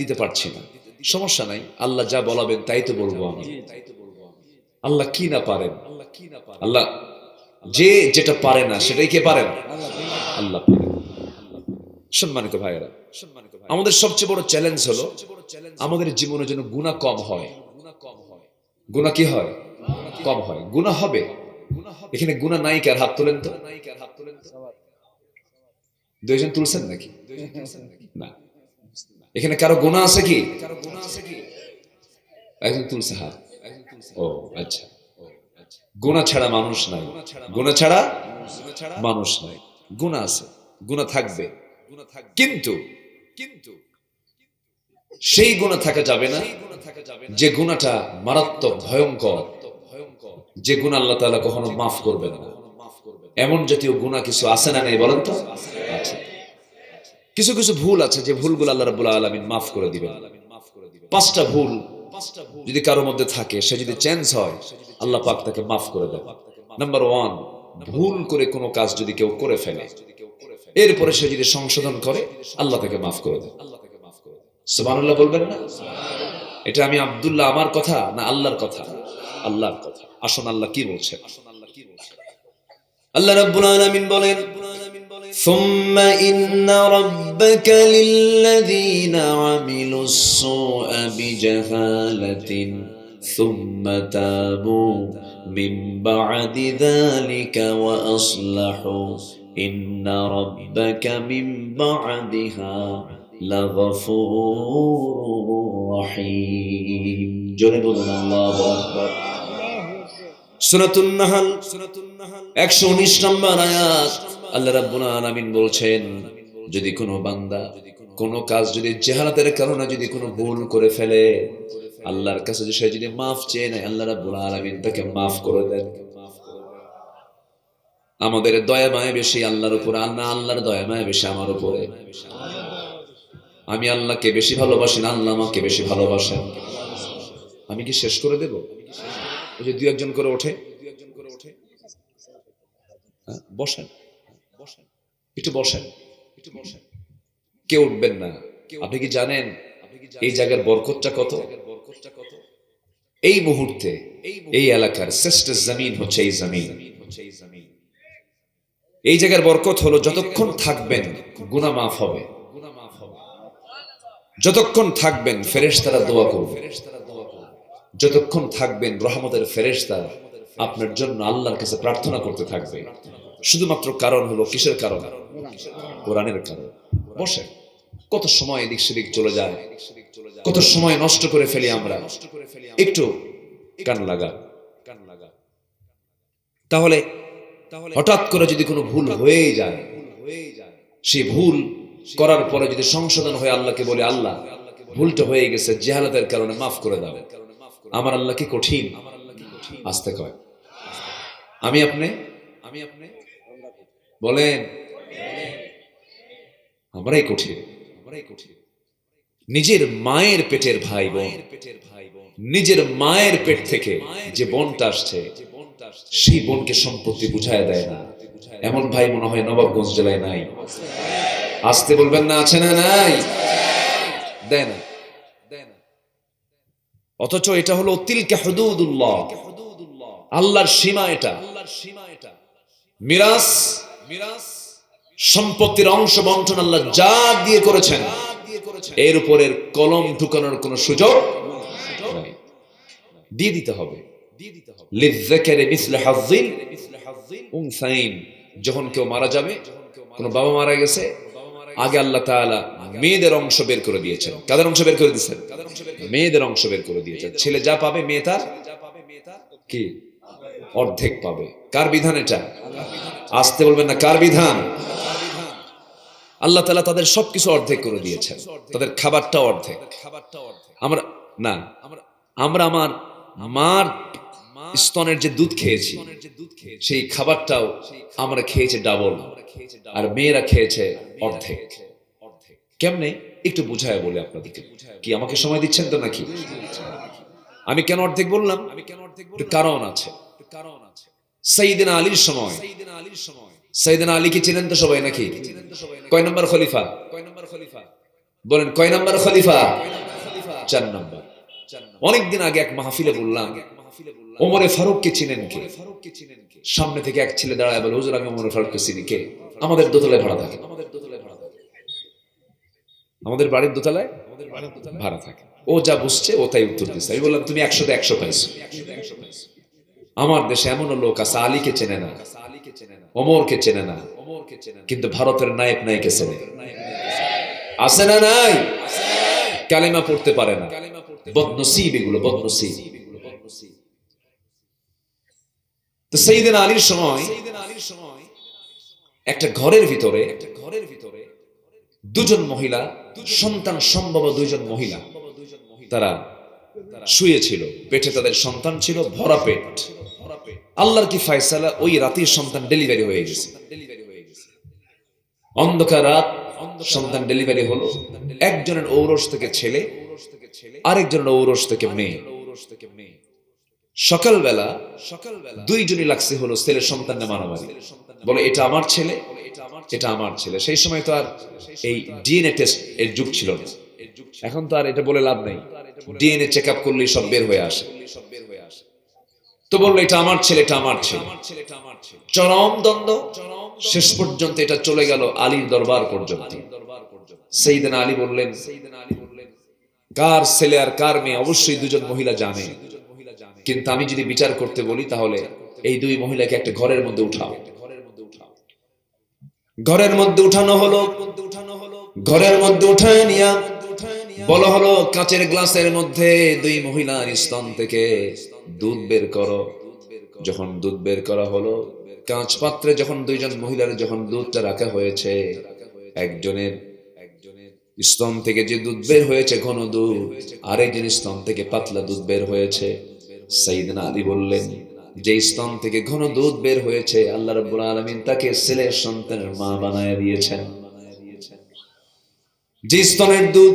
দিতে পারছি না। সমস্যা নাই, আল্লাহ যা বলাবেন তাই তো বলবো আমি। আল্লাহ কি না পারেন? আল্লাহ যে যেটা পারে না সেটাই কে পারেন? আল্লাহ পারেন। সম্মানিত ভাইয়েরা, আমাদের সবচেয়ে বড় চ্যালেঞ্জ হলো আমাদের জীবনে যেন গুনাহ কম হয়। গুনাহ কি হয়? কম হয়। গুনাহ হবে, এখানে গুনাহ নাই কার? হাত তোলেন তো। দুইজন তুলছেন নাকি? না। এখানে কারো গুনাহ আছে কি? একজন তুলছে হাত। ও আচ্ছা। গুনাহ ছাড়া মানুষ নাই, গুনাহ ছাড়া মানুষ নাই। গুনাহ আছে, গুনাহ থাকবে, কিন্তু সেই গুনাহ থাকা যাবে না যে গুনাহটা মারাত্মক ভয়ঙ্কর, যে গুনাহ আল্লাহ তাআলা কখনো মাফ করবেন না। এমন জাতীয় গুনাহ কিছু আছে না নেই বলেন তো? আছে। কিছু কিছু ভুল আছে যে ভুলগুলো আল্লাহ রাব্বুল আলামিন মাফ করে দিবেন। 5টা ভুল যদি কারো মধ্যে থাকে, সে যদি চেঞ্জ হয়, আল্লাহ পাক তাকে মাফ করে দেন। নাম্বার 1, ভুল করে কোনো কাজ যদি কেউ করে ফেলে, এরপরে সে যদি সংশোধন করে, আল্লাহ তাকে মাফ করে দেন। সুবহানাল্লাহ বলবেন না? এটা আমি আব্দুল্লাহ আমার কথা না আল্লাহর কথা? আল্লাহর কথা। আসুন আল্লাহ কি বলছেন। আল্লাহ রাব্বুল আলামিন বলেন, ثم إن ربك للذين عملوا السوء بجهالة ثم تابوا من بعد ذلك وأصلحوا إن ربك من بعدها لغفور رحيم. جنب الله أكبر. সূরাতুন নাহল 119 নম্বর আয়াত। আল্লাহ রাব্বুল আলামিন বলছেন, যদি কোনো বান্দা কোনো কাজ যদি জাহালাতের কারণে যদি কোনো ভুল করে ফেলে, আল্লাহর কাছে সে যদি মাফ চেয়ে নেয়, আল্লাহ রাব্বুল আলামিন তাকে মাফ করে দেন। আমাদের দয়া মায়া বেশি আল্লাহর উপর, আল্লাহর দয়া মায়া বেশি আমার উপরে। আমি আল্লাহকে বেশি ভালোবাসি না আল্লাহ আমাকে বেশি ভালোবাসেন? আমি কি শেষ করে দেব? ওই যে দুই একজন করে ওঠে, বসেন একটু বসেন, কেউ উঠবেন না। আপনি কি জানেন এই জায়গার বরকতটা কত? এই মুহূর্তে এই এলাকার শ্রেষ্ঠ জমিন হচ্ছে এই জমিন। এই জায়গার বরকত হলো যতক্ষণ থাকবেন গুনাহ মাফ হবে, যতক্ষণ থাকবেন ফেরেশতারা দোয়া করবে, যতক্ষণ থাকবেন রহমতের ফেরেশতারা আপনার জন্য আল্লাহর কাছে প্রার্থনা করতে থাকবে। শুধুমাত্র কারণ হলো কিসের কারণ? কোরআনের কারণ। বসে কত সময় এদিক সেদিক চলে যায়, কত সময় নষ্ট করে ফেলি আমরা। একটু কান লাগা। তাহলে হঠাৎ করে যদি কোনো ভুল হয়ে যায়, সেই ভুল করার পরে যদি সংশোধন হয়ে আল্লাহকে বলে, আল্লাহ ভুলটা হয়ে গেছে, জাহালাতের কারণে মাফ করে দাও। আমার আল্লাহ কি কঠিন? আস্তে কয় আমি আপনি বলেন আমরাই কঠিন। নিজের মায়ের পেটের ভাই বোন, নিজের মায়ের পেট থেকে যে বোনটা আসছে, সেই বোনকে সম্পত্তি বুঝায় দেয় না। এমন ভাই মনে হয় নবাবগঞ্জ জেলায় নাই। আসতে বলবেন না, আছে না নাই? দেয় না। অথচ এটা হলো তিলকা হুদুদুল্লাহ, আল্লাহর সীমা। এটা মিরাস, সম্পত্তির অংশ বন্টন আল্লাহ যা দিয়ে করেছেন, এর উপরের কলম ঢুকানোর কোনো সুযোগ নাই। দিয়ে দিতে হবে। লিযযাকারি মিসলু হাযযিল উনসাইন। যখন কেউ মারা যাবে, কোন বাবা মারা গেছে, আগে আল্লাহ তাআলা মেয়েদের অংশ বের করে দিয়েছেন। কাদের অংশ বের করে দিয়েছেন? মেয়েদের অংশ বের করে দিয়েছেন। ছেলে যা পাবে মেয়ে তার কি অর্ধেক পাবে। কার বিধান এটা? আসতে বলবেন না, কার বিধান? আল্লাহ তাআলা তাদের সবকিছু অর্ধেক করে দিয়েছেন, তাদের খাবারটা অর্ধেক। আমরা না, আমরা আমার মার স্তনের যে দুধ খেয়েছি, সেই খাবারটাও আমরা খেয়েছি ডাবল, আর মেয়েরা খেয়েছে অর্ধেক। কেমনে? একটু বুঝায় বলি আপনাদেরকে। কি আমাকে সময় দিচ্ছেন তো নাকি? আমি কেন অর্ধেক বললাম? একটু কারণ আছে। সাইয়েদনা আলীর সময়, সাইয়েদনা আলীকে চিনেন তো সবাই নাকি? কয় নম্বর খলিফা বলেন? কয় নম্বর খলিফা? 4 নম্বর। অনেকদিন আগে এক মাহফিলে বললাম, ওমরে ফারুককে চিনেন কে? সামনে থেকে এক ছেলে দাঁড়ায় বলে, হুজুর আমি ওমরে ফারুককে চিনি। কে? আমাদের দোতলায় ভাড়া থাকে, আমাদের বাড়ির দোতলায় ভাড়া থাকে। ও যা বুঝছে ও তাই উত্তর দিচ্ছে। আমি বললাম তুমি 100তে 100 পাইছো। আমার দেশে এমনও লোক আছে আলীকে চেনে না, ওমরকে চেনে না, কিন্তু ভারতের নায়েক নায়িকে চেনে। আছে না নাই? কালেমা পড়তে পারে না। বদনসিব এগুলো, বদনসিব। তো সাইয়েদনা আলীর সময় একটা ঘরের ভিতরে দুজন মহিলা, সন্তান সম্ভব দুইজন মহিলা, তারা শুয়েছিল। পেটে তাদের সন্তান ছিল, ভরা পেট। আল্লাহর কি ফয়সালা, ওই রাতের সন্তান ডেলিভারি হয়ে গেছে। অন্ধকার রাত, সন্তান ডেলিভারি হলো। একজনের ঔরস থেকে ছেলে, আরেকজনের ঔরস থেকে মেয়ে। সকালবেলা দুইজনই লাগছে হলো ছেলের সন্তানের মারামারি। বলে এটা আমার ছেলে, এটা আমার ছেলে। সেই সময় তো আর এই ডিএনএ টেস্ট এর যুগ ছিল না। এখন তো আর এটা বলে লাভ নাই, ডিএনএ চেক আপ করলেই সব বের হয়ে আসে। তো বললো এটা আমার ছেলে, এটা আমার ছেলে। চরম দ্বন্দ্ব, শেষ পর্যন্ত এটা চলে গেল আলীর দরবার পর্যন্ত। সাইয়েদনা আলী বললেন, কার ছেলে আর কার মেয়ে অবশ্যই দুজন মহিলা জানে, কিন্তু আমি যদি বিচার করতে বলি তাহলে এই দুই মহিলাকে একটা ঘরের মধ্যে উঠাও। ঘরের মধ্যে উঠানো হলো। ঘরের মধ্যে উঠায় নিয়া বলা হলো, কাচের গ্লাসের মধ্যে দুই মহিলার স্তন থেকে দুধ বের করো। যখন দুধ বের করা হলো, কাঁচ পাত্রে যখন দুইজন মহিলার যখন দুধটা রাখা হয়েছে, একজনের স্তন থেকে যে দুধ বের হয়েছে ঘন দুধ, আরেকজনের স্তন থেকে পাতলা দুধ বের হয়েছে। সাইয়েদনা আলী বললেন, যে স্তন থেকে ঘন দুধ বের হয়েছে আল্লাহ রাব্বুল আলামিন তাকে ছেলের সন্তানের মা বানায় দিয়েছেন। যে স্তনের দুধ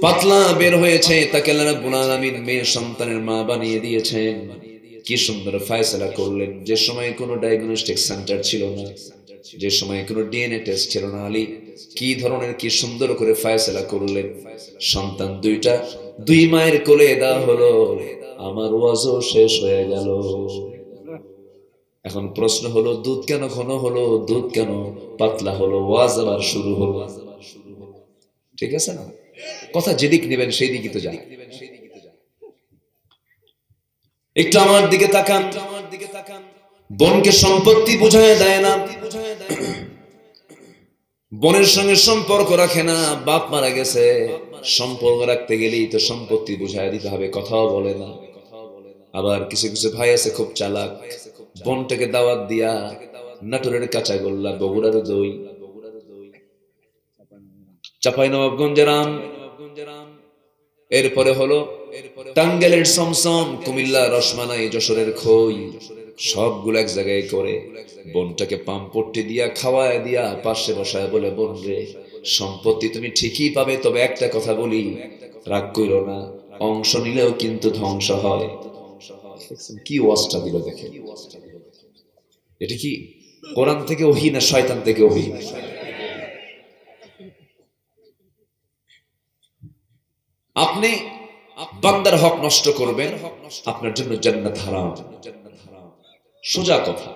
পাতলা বের হয়েছে তাকে আল্লাহ রাব্বুল আলামিন মেয়ে সন্তানের মা বানিয়ে দিয়েছেন। কি সুন্দর ফয়সালা করলেন। যে সময় কোনো ডায়াগনস্টিক সেন্টার ছিল না, যে সময় কোনো ডিএনএ টেস্ট ছিল না, আলী কি ধরনের কি সুন্দর করে ফয়সালা করলেন। সন্তান দুইটা দুই মায়ের কোলে দেওয়া হলো। আমার ওয়াজও শেষ হয়ে গেল। এখন প্রশ্ন হলো, দুধ কেন ঘন হলো, দুধ কেন পাতলা হলো, ওয়াজ আবার শুরু হলো। ঠিক আছে না? কথা যেদিক নেবেন সেই দিকই তো যায়। একটু আমার দিকে তাকান। বোনকে সম্পত্তি বুঝায় দেয় না, বোনের সঙ্গে সম্পর্ক রাখে না। বাপ মারা গেছে, সম্পর্ক রাখতে গেলেই তো সম্পত্তি বুঝায় দিতে হবে, কথাও বলে না। আবার কিছু কিছু ভাই আছে খুব চালাক, বোনটাকে দাওয়াত দিয়া নাটোরের কাঁচা গোল্লা, বগুড়ার দই, চাঁপাইনবাবগঞ্জের আম, এরপরে হলো টাঙ্গাইলের সমসম, কুমিল্লা রসমালাই, যশোরের খই, সবগুলো এক জায়গায় করে বোনটাকে পাম্পট্টি দিয়া খাওয়ায় দিয়া পাশে বসায় বলে, বোন রে সম্পত্তি তুমি ঠিকই পাবে, তবে একটা কথা বলি, রাগ কইরো না, অংশ নিলেও কিন্তু ধ্বংস হয়। কি ওয়াজটা দিল দেখে। এটা কি কোরআন থেকে ওহী না শয়তান থেকে ওহী? আপনি বান্দার হক নষ্ট করবেন, আপনার জন্য জান্নাত হারাম। সোজা কথা।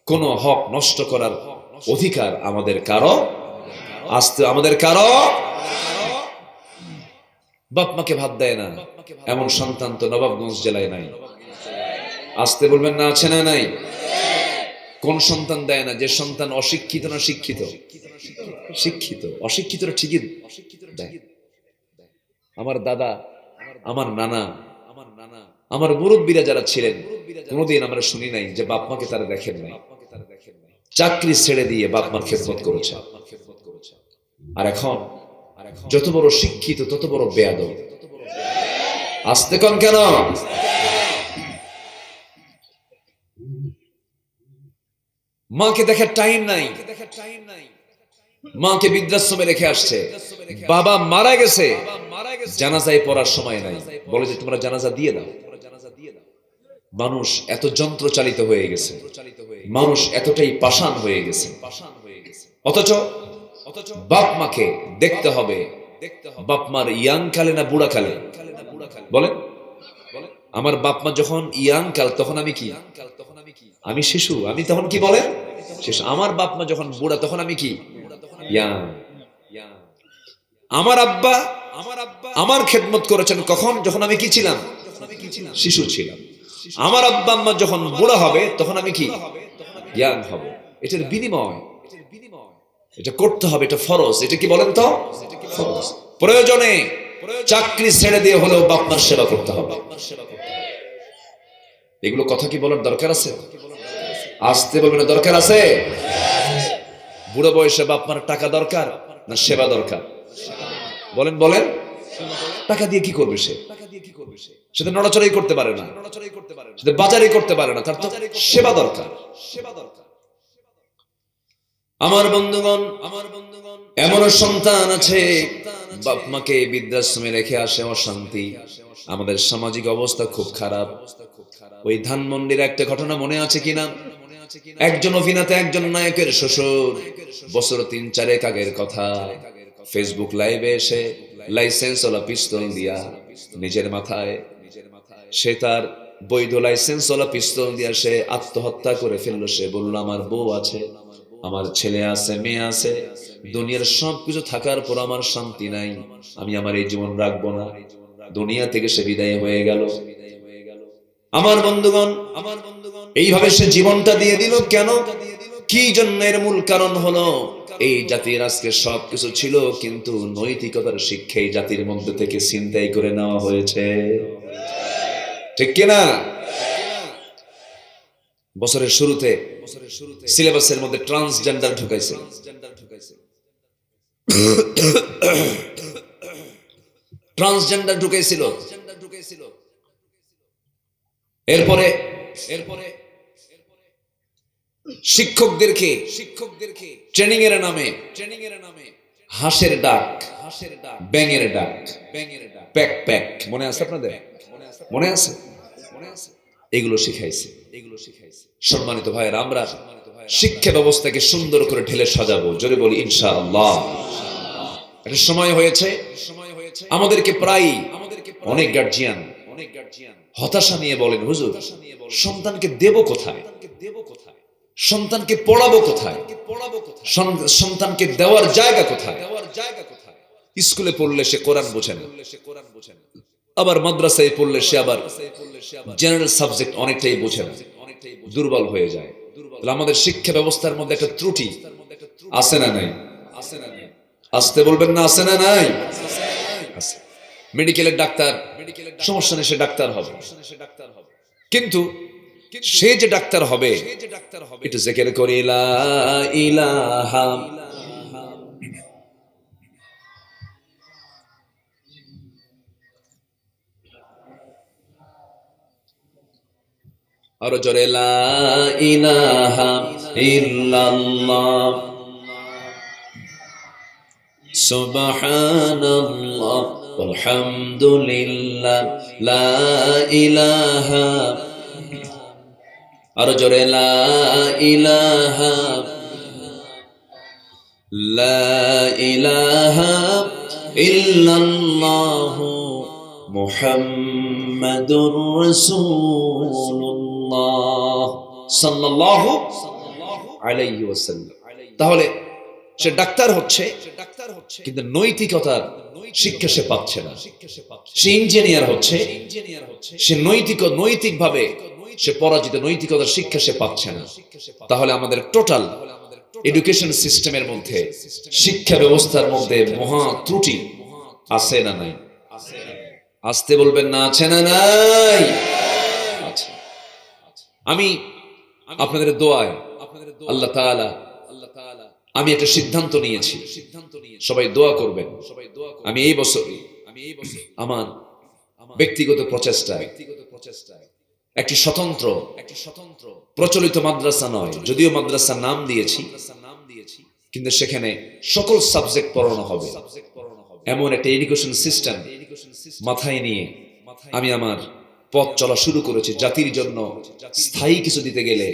কোন হক নষ্ট করার অধিকার আমাদের কারো, আসতে আমাদের কারো। বাপ মাকে ভাত দেয় না এমন সন্তান তো নবাবগঞ্জ জেলায় নাই। আসতে বলবেন না, আছে না নাই? কোন সন্তান দেয় না? যে সন্তান অশিক্ষিত না শিক্ষিত? শিক্ষিত। অশিক্ষিতরা ঠিকই দেয়। আমার দাদা, আমার নানা, আমার মুরব্বীরা যারা ছিলেন, কোনোদিন আমরা শুনি নাই যে বাপ মাকে তারা দেখেন নাই। চাকরি ছেড়ে দিয়ে বাপ মার খেদমত করেছে। আর এখন যত বড় শিক্ষিত তত বড় বেয়াদব। আসতে কোন কেন? মাকে দেখার টাইম নাই। মাকে বৃদ্ধাশ্রমে রেখে আসছে, বাবা মারা গেছে, জানাজায় পড়ার সময় নাই, বলে যে তোমরা জানাজা দিয়ে দাও। মানুষ এত যন্ত্র চালিত হয়ে গেছে, মানুষ এতটাই পাষাণ হয়ে গেছে, অথচ বাপ মাকে দেখতে হবে বাপ মার ইয়াং কালে না বুড়া কালে। বলেন, আমার বাপ মা যখন ইয়াং কাল তখন আমি কি? আমি শিশু, আমি তখন কি বলেন শিশু। আমার বাপ মা যখন বুড়া তখন আমি কি? ইয়াং। আমার আব্বা আমার খেদমত করেছেন কখন? যখন আমি কি ছিলাম? শিশু ছিলাম। আমার আব্বা আম্মা যখন বুড়া হবে তখন আমি কি? ইয়াং হব। এটার বিনিময়, এটা করতে হবে, এটা ফরজ। এটা কি বলেন তো? ফরজ। প্রয়োজনে চাকরি ছেড়ে দিয়ে হলেও বাপ মার সেবা করতে হবে। এগুলো কথা কি বলার দরকার আছে? আসতে বলবেন না, দরকার আছে? বুড়ো বয়সে বাপ মার টাকা দরকার না সেবা দরকার? বলেন বলেন। টাকা দিয়ে কি করবে সে? সেটা নড়াচড়াই করতে পারে না, সেটা বাজারই করতে পারে না, তার তো সেবা দরকার। আমার বন্ধুগণ, এমন সন্তান আছে বাপ মাকে বৃদ্ধাশ্রমে রেখে আসে, অশান্তি। আমাদের সামাজিক অবস্থা খুব খারাপ। ওই ধানমন্ডির একটা ঘটনা মনে আছে কিনা? একজন অভিনেতা, একজন নায়কের শ্বশুর, বছর ৩-৪ আগের কথা, ফেসবুক লাইভে এসে লাইসেন্স ওলা পিস্তল দিয়া নিজের মাথায়, সে তার বৈধ লাইসেন্স ওলা পিস্তল দিয়া সে আত্মহত্যা করে ফেললো। সে বলল, আমার বউ আছে, আমার ছেলে আছে, মেয়ে আছে, দুনিয়ার সবকিছু থাকার পর আমার শান্তি নাই, আমি আমার এই জীবন রাখবো না। দুনিয়া থেকে সে বিদায় হয়ে গেল। আমার বন্ধুগণ, এইভাবে সে জীবনটা দিয়ে দিল কেন? কি জন্য? এর মূল কারণ হলো এই জাতির আজকে সবকিছু ছিল, কিন্তু নৈতিকতার শিক্ষা এই জাতির মধ্যে থেকে ছিনতাই করে নেওয়া হয়েছে। ঠিক কিনা? বছরের শুরুতে সিলেবাসের মধ্যে ট্রান্সজেন্ডার ঢুকাইছে। ট্রান্সজেন্ডার ঢুকাইছিল। এরপরে শিক্ষকদেরকে ট্রেনিং এর নামে হাঁসের ডাক, ব্যাঙের ডাক, প্যাক প্যাক, মনে আছে আপনাদের? মনে আছে? এগুলো শিখাইছে। সম্মানিত ভাইয়েরা, আমরা শিক্ষা ব্যবস্থাকে সুন্দর করে ঢেলে সাজাবো, জোরে বলি ইনশাআল্লাহ। একটা সময় হয়েছে আমাদেরকে প্রায় অনেক গার্জিয়ান হতাশা নিয়ে বলেন, হুজুর সন্তানকে দেব কোথায়, সন্তানকে পড়াবো কোথায়, সন্তানকে দেওয়ার জায়গা কোথায়? স্কুলে পড়লে সে কোরআন বোঝে না, আবার মাদ্রাসায় পড়লে সে আবার জেনারেল সাবজেক্ট অনেকটাই বোঝে না, দুর্বল হয়ে যায়। তাহলে আমাদের শিক্ষা ব্যবস্থার মধ্যে একটা ত্রুটি আছে না নাই? আসতে বলবেন না, আছে না নাই? মেডিকেলের ডাক্তার, সমস্যা নেই, সে ডাক্তার হবে, কিন্তু সে যে ডাক্তার হবে একটু জিকির করি লা ইলাহা আরো জোরে লা ইলাহা ইল্লাল্লাহ সুবহানাল্লাহ আলহামদুলিল্লাহ লা ইলাহা, আরো জোরে লা ইলাহা ইল্লাল্লাহ মুহাম্মাদুর রাসূলুল্লাহ সাল্লাল্লাহু আলাইহি ওয়াসাল্লাম। তাহলে সে ডাক্তার হচ্ছে, কিন্তু নৈতিকতার শিক্ষা সে পাচ্ছে না। সে ইঞ্জিনিয়ার হচ্ছে, সে নৈতিকভাবে সে পরাজিত, নৈতিকতার শিক্ষা সে পাচ্ছে না। তাহলে আমাদের টোটাল এডুকেশন সিস্টেমের মধ্যে, শিক্ষা ব্যবস্থার মধ্যে মহা ত্রুটি আছে না নাই? আসতে বলবেন না, আছে না নাই? আমি আপনাদের দোয়ায় আল্লাহ তাআলা, আমি একটা সিদ্ধান্ত নিয়েছি, সবাই দোয়া করবেন। আমি এই বছর আমার ব্যক্তিগত প্রচেষ্টায় একটি স্বতন্ত্র প্রচলিত মাদ্রাসা নয়, যদিও মাদ্রাসার নাম দিয়েছি, কিন্তু সেখানে সকল সাবজেক্ট পড়ানো হবে, এমন একটা এডুকেশন সিস্টেম মাথায় নিয়ে আমি আমার পথ চলা শুরু করেছি। জাতির জন্য স্থায়ী কিছু দিতে গেলে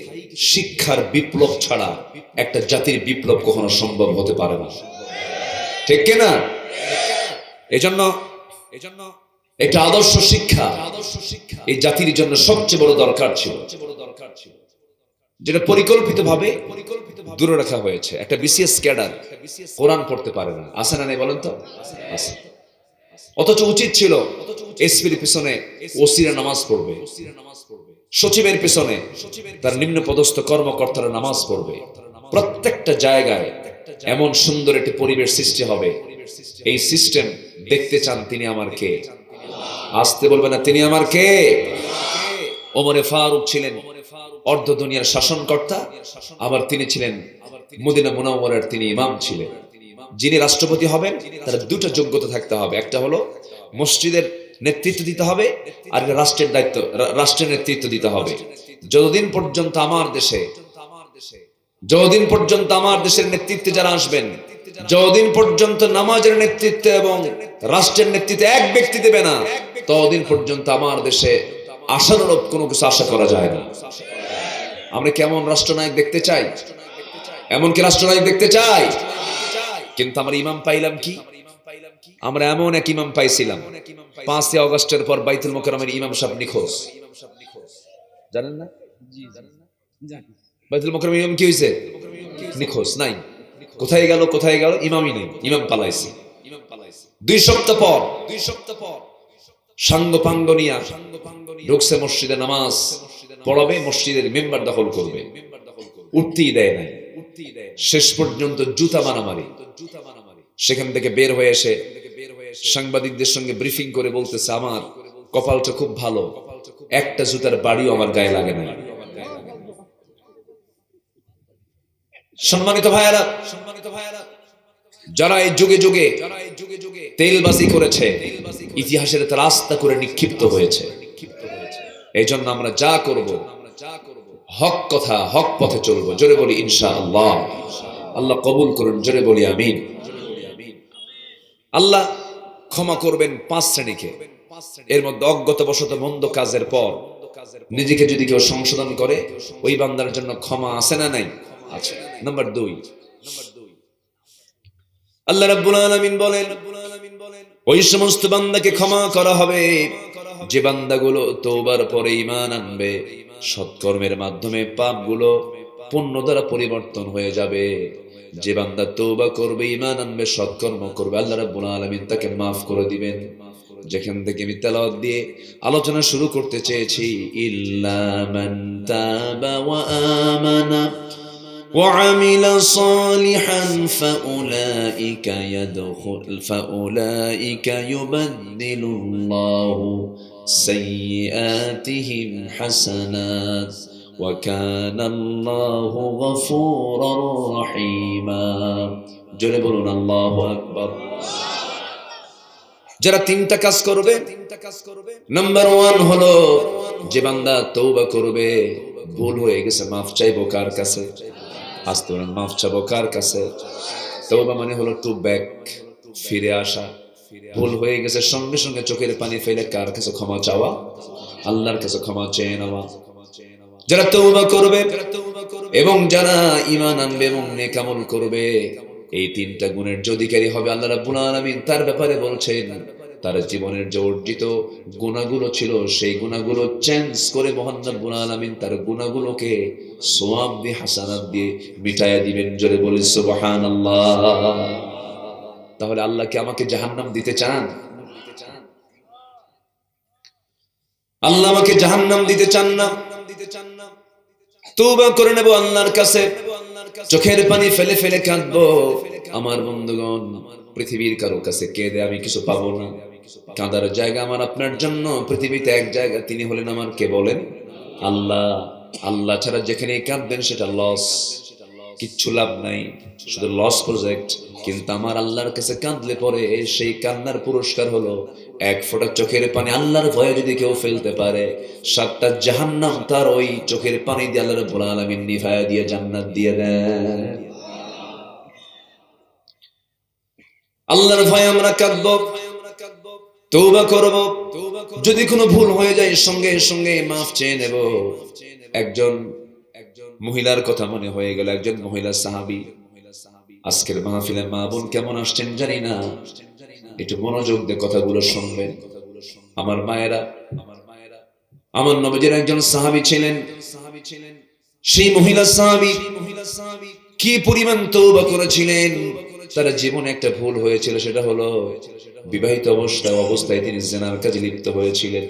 শিক্ষার বিপ্লব ছাড়া একটা জাতির বিপ্লব কখনো সম্ভব হতে পারে না, ঠিক কিনা? এজন্য একটা আদর্শ শিক্ষা এই জাতির জন্য সবচেয়ে বড় দরকার ছিল, যেটা পরিকল্পিতভাবে দূরে রাখা হয়েছে। একটা বিসিএস ক্যাডার কোরআন পড়তে পারে না, আছে না নেই বলেন তো? আছে। অথচ উচিত ছিল এসপির পিছনে ওসিরা নামাজ পড়বে, সচিবের পিছনে তার নিম্ন পদস্থ কর্মকর্তারা নামাজ পড়বে। প্রত্যেকটা জায়গায় এমন সুন্দর একটি পরিবেশ সৃষ্টি হবে। এই সিস্টেম দেখতে চান তিনি আমার কে? আসতে বলবে না তিনি আমার কে? ওমরে ফারুক ছিলেন অর্ধ দুনিয়ার শাসনকর্তা, আবার তিনি ছিলেন মদিনা মুনাওয়ারার তিনি ইমাম ছিলেন। যিনি রাষ্ট্রপতি হবেন তার দুটো যোগ্যতা থাকতে হবে, একটা হলো মসজিদের নেতৃত্ব দিতে হবে, আর রাষ্ট্রের দায়িত্ব, রাষ্ট্রের নেতৃত্ব দিতে হবে। যতদিন পর্যন্ত আমার দেশের নেতৃত্বে যারা আসবেন, যতদিন পর্যন্ত নামাজের নেতৃত্ব এবং রাষ্ট্রের নেতৃত্বে এক ব্যক্তি দেবে না, ততদিন পর্যন্ত আমার দেশে আশানুরূপ কোনো কিছু আশা করা যায় না। আমরা কেমন রাষ্ট্রনায়ক দেখতে চাই? এমনকি রাষ্ট্রনায়ক দেখতে চাই, কিন্তু আমরা ইমাম পাইলাম কি? আমরা এমন এক ইমাম পাইছিলাম 5 আগস্টের পর বাইতুল মোকাররমের ইমাম সাহেব নিখোঁজ, জানেন না? বাইতুল মোকাররমের ইমাম কি হয়েছে? নিখোঁজ, নাই। কোথায় গেল? ইমামই নেই, ইমাম পালাইছে। 2 সপ্তাহ পর সাঙ্গ নিয়া ঢুকছে মসজিদে, নামাজ পড়াবে, মসজিদের মেম্বার দখল করবে, উঠতেই দেয় নাই। শেষ পর্যন্ত জুতা মারামারি। সেখান থেকে বের হয়ে এসে সাংবাদিকদের সঙ্গে ব্রিফিং করে বলতেছে, আমার কপালটা খুব ভালো, একটা জুতার বাড়িও আমার গায়ে লাগে না। সম্মানিত ভাইয়েরা, যারা এই যুগে যুগে তেলবাজি করেছে, ইতিহাসের রাস্তা করে নিক্ষিপ্ত হয়েছে। এই জন্য আমরা যা করব হক কথা, হক পথে চলবো। জোরে বলি ইনশাআল্লাহ। আল্লাহ কবুল করুন, জোরে বলি আমিন। আল্লাহ ক্ষমা করবেন 5 শ্রেণীকে। এর মধ্যে অজ্ঞতাবশত মন্দ কাজের পর নিজেকে যদি কেউ সংশোধন করে, ওই বান্দার জন্য ক্ষমা আছে না নাই? আছে। নাম্বার 2, আল্লাহ রাব্বুল আলামিন বলেন, ওই সমস্ত বান্দাকে ক্ষমা করা হবে যে বান্দাগুলো তওবার পরে ঈমান আনবে, সৎকর্মের মাধ্যমে পাপগুলো পুণ্য দ্বারা পরিবর্তন হয়ে যাবে। যে বান্দা তওবা করবে, ঈমান আনবে, সৎকর্ম করবে, আল্লাহ রাব্বুল আলামিন তাকে মাফ করে দিবেন। যেখান থেকে আমি তেলাওয়াত দিয়ে আলোচনা শুরু করতে চেয়েছি, ইল্লা মান তাবা ওয়া আমানা وعمل صالحا فأولئك يبدل الله سيئاتهم حسنات وكان الله غفورا رحيما। জোরে বলুন আল্লাহু আকবার। যারা 3টা কাজ করবে, নাম্বার 1 হলো যে বান্দা তওবা করবে, ভুল হয়ে গেছে, মাফ চাইবো কার কাছে? আসতে বলেন, মাফ চাইবো কার কাছে? তওবা মানে হলো টু ব্যাক, ফিরে আসা। ভুল হয়ে গেছে, সঙ্গে সঙ্গে চোখের পানি ফেলে কার কাছে ক্ষমা চাওয়া? আল্লাহর কাছে ক্ষমা চেয়ে নেওয়া। যারা তওবা করবে এবং যারা ঈমান আনবে এবং নেক আমল করবে, এই 3টা গুণের যে অধিকারী হবে, আল্লাহ রাব্বুল আলামিন তার ব্যাপারে বলছেন, তার জীবনের যে অর্জিত গুণাগুলো ছিল, সেই গুণাগুলো চেঞ্জ করে মহান রব্বুল আলামিন তার গুণাগুলোকে সওয়াব দিয়ে, হাসানাত দিয়ে মিটায়া দিবেন। জোরে বলি সুবহানাল্লাহ। তাহলে আল্লাহ কি আমাকে জাহান্নাম দিতে চান? আল্লাহ আমাকে জাহান্নাম দিতে চান না। তওবা করে নেব আল্লাহর কাছে, চোখের পানি ফেলে ফেলে কাঁদবো। আমার বন্ধুগণ, পৃথিবীর কারো কাছে কেঁদে আমি কিছু পাবো না। কাঁদার জায়গা আমার আপনার জন্য পৃথিবীতে এক জায়গা, তিনি হলেন আমার কে? বলেন আল্লাহ। আল্লাহ ছাড়া যেখানে কাঁদবেন সেটা লস, কিচ্ছু লাভ নাই, শুধু লস প্রজেক্ট। কিন্তু আমার আল্লাহর কাছে কাঁদলে পরে সেই কান্নার পুরস্কার হলো 1 ফোঁটা চোখের পানি আল্লাহর ভয়ে যদি কেউ ফেলতে পারে, 7টা জাহান্নাম তার ওই চোখের পানি দিয়ে আল্লাহ রাব্বুল আলামিন নিভায়া দিয়ে জান্নাত দিয়ে দেন। আল্লাহর ভয়ে আমরা কাঁদবো, তওবা করব। যদি কোনো ভুল হয়ে যায় সঙ্গে সঙ্গে মাফ চেয়ে নেব। একজন মহিলার কথা মনে হয়ে গেল, একজন মহিলা সাহাবী। আজকের মাহফিলে মা বোন কেমন আসছেন জানি না, একটু মনোযোগ দিয়ে কথাগুলো শুনবেন। আমার মায়েরা, আমার নবীজির একজন সাহাবী ছিলেন। সেই মহিলা সাহাবী কি পরিমাণ তওবা করেছিলেন। তার জীবনে একটা ভুল হয়েছিল, সেটা হলো বিবাহিত অবস্থায় তিনি জিনার কাজে লিপ্ত হয়েছিলেন।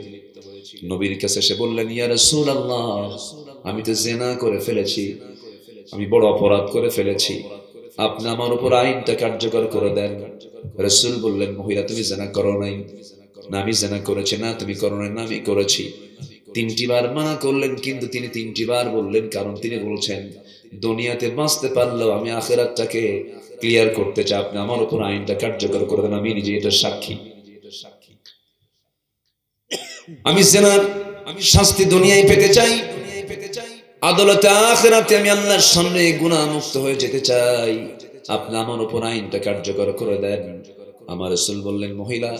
নবীর কাছে এসে বললেন, ইয়া রাসূলুল্লাহ, আমি তো জিনা করে ফেলেছি, আমি বড় অপরাধ করে ফেলেছি, আপনি আমার উপর আইনটা কার্যকর করে দেন। রাসূল বললেন, মহিলা তুমি জিনা করো নাই? না আমি জিনা করেছি। না তুমি করো নাই? না আমি করেছি। তিনটি বার মানা করলেন, কিন্তু তিনি তিনটি বার বললেন, কারণ তিনি বলছেন দুনিয়াতে বাঁচতে পারলেও আমি আখিরাতটাকে ক্লিয়ার করতে চাই, আপনি আমার উপর আইনটা কার্যকর করে দেন, আমি নিজে এটা সাক্ষী। আমি জিনার শাস্তি দুনিয়ায় পেতে চাই, আদালতে আখিরাতে আমি আল্লাহর সামনে গুনাহ মুক্ত হয়ে যেতে চাই, আপনি আমার উপর আইনটা কার্যকর করে দেন। আমার রাসূল বললেন, মহিলা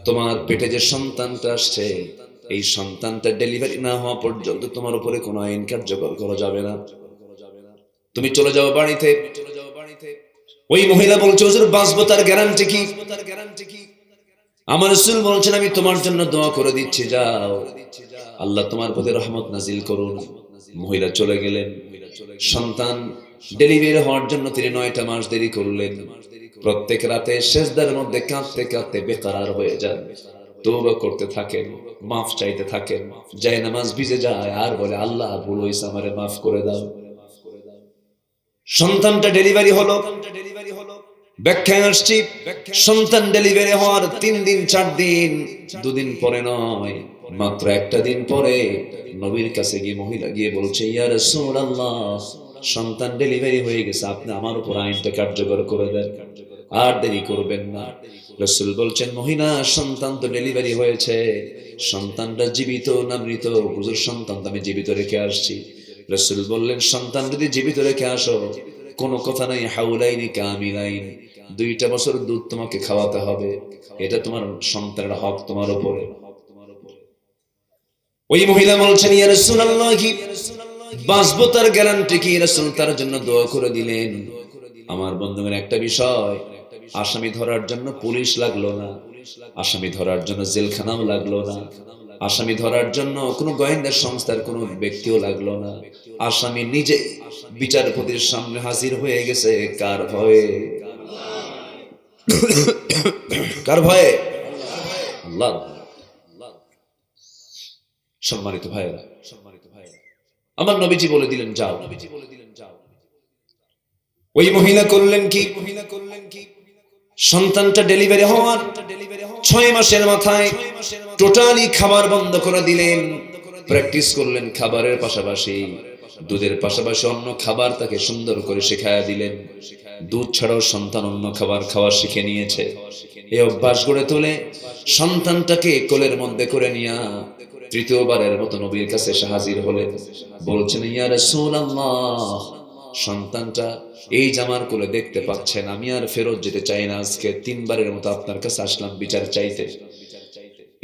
তোমার পেটে যে সন্তানটা আসছে, এই সন্তানটা ডেলিভারি না হওয়া পর্যন্ত তোমার উপরে কোনো আইন কার্যকর করা যাবে না, তুমি চলে যাও বাড়িতে। ওই মহিলা বলছে, হুজুর বাঁচবো তার গ্যারান্টি কি? আমার রাসূল বলছেন, আমি তোমার জন্য দোয়া করে দিচ্ছি, যাও, আল্লাহ তোমার প্রতি রহমত নাজিল করুন। মহিলা চলে গেলেন। সন্তান ডেলিভারি হওয়ার জন্য তিনি 9টা মাস দেরি করলেন। প্রত্যেক রাতে সেজদার মধ্যে কাঁদতে কাঁদতে বেকরার হয়ে যান, তওবা করতে থাকেন, মাফ চাইতে থাকেন। যায় নামাজ ভিজে যায় আর বলে, আল্লাহ ভুল হয়েছে, আমারে মাফ করে দাও। সন্তানটা ডেলিভারি হলো। ব্যাখ্যায় আসছি, সন্তান ডেলিভারি হওয়ার 3 দিন 4 দিন, 2 দিন পরে নয়, মাত্র একটা দিন পরে নবীর কাছে গিয়ে মহিলা গিয়ে বলছে, ইয়া রাসূলুল্লাহ, সন্তান ডেলিভারি হয়ে গেছে, আপনি আমার উপর আইনটা কার্যকর করে দেন, আর দেরি করবেন না। রাসূল বলছেন, মহিলা সন্তান তো ডেলিভারি হয়েছে, সন্তানটা জীবিত না মৃত? হুজুর সন্তান তো আমি জীবিত রেখে আসছি। রাসূল বললেন, সন্তান যদি জীবিত রেখে আসো, কোনো কথা নাই, হাউলাইনি কামিলাইন, 2টা বছর দুধ তোমাকে খাওয়াতে হবে, এটা তোমার সন্তানের হক তোমার উপরে। ওই মহিলা বলছেন, ইয়া রাসূলুল্লাহ, বাঁচবো তার গ্যারান্টি কি? রাসূল তার জন্য দোয়া করে দিলেন। আমার বন্ধুগণ, একটা বিষয়, আসামি ধরার জন্য পুলিশ লাগলো না, আসামি ধরার জন্য জেলখানাও লাগলো না, আসামি ধরার জন্য কোনো গোয়েন্দা সংস্থার কোনো ব্যক্তিও লাগলো না। আসামি নিজে বিচারপতির সামনে হাজির হয়ে গেছে। কার ভয়ে? কার ভয়ে? আল্লাহ। সম্মানিত ভাইরা, আমার নবীজি বলে দিলেন, যাও। ওই মহিলা করলেন কি? সন্তানটা ডেলিভারি হওয়ার 6 মাসের মাথায় টোটালি খাবার বন্ধ করে দিলেন। প্র্যাকটিস করলেন খাবারের পাশাপাশি, দুধের পাশাপাশি অন্য খাবার তাকে সুন্দর করে শেখায়া দিলেন। দুধ ছাড়াও সন্তান অন্য খাবার খাওয়া শিখে নিয়েছে। এই অভ্যাস গড়ে তোলে সন্তানটাকে কোলের মধ্যে করে নিয়া তৃতীয়বারের মতো নবীর কাছে এসে হাজির হলেন। বলছেন, ইয়া রাসূলুল্লাহ, সন্তানটা এই জামার কোলে দেখতে পাচ্ছেন, আমি আর ফেরত যেতে চাই না, আজকে 3বারের মতো আপনার কাছে আসলাম বিচার চাইতে।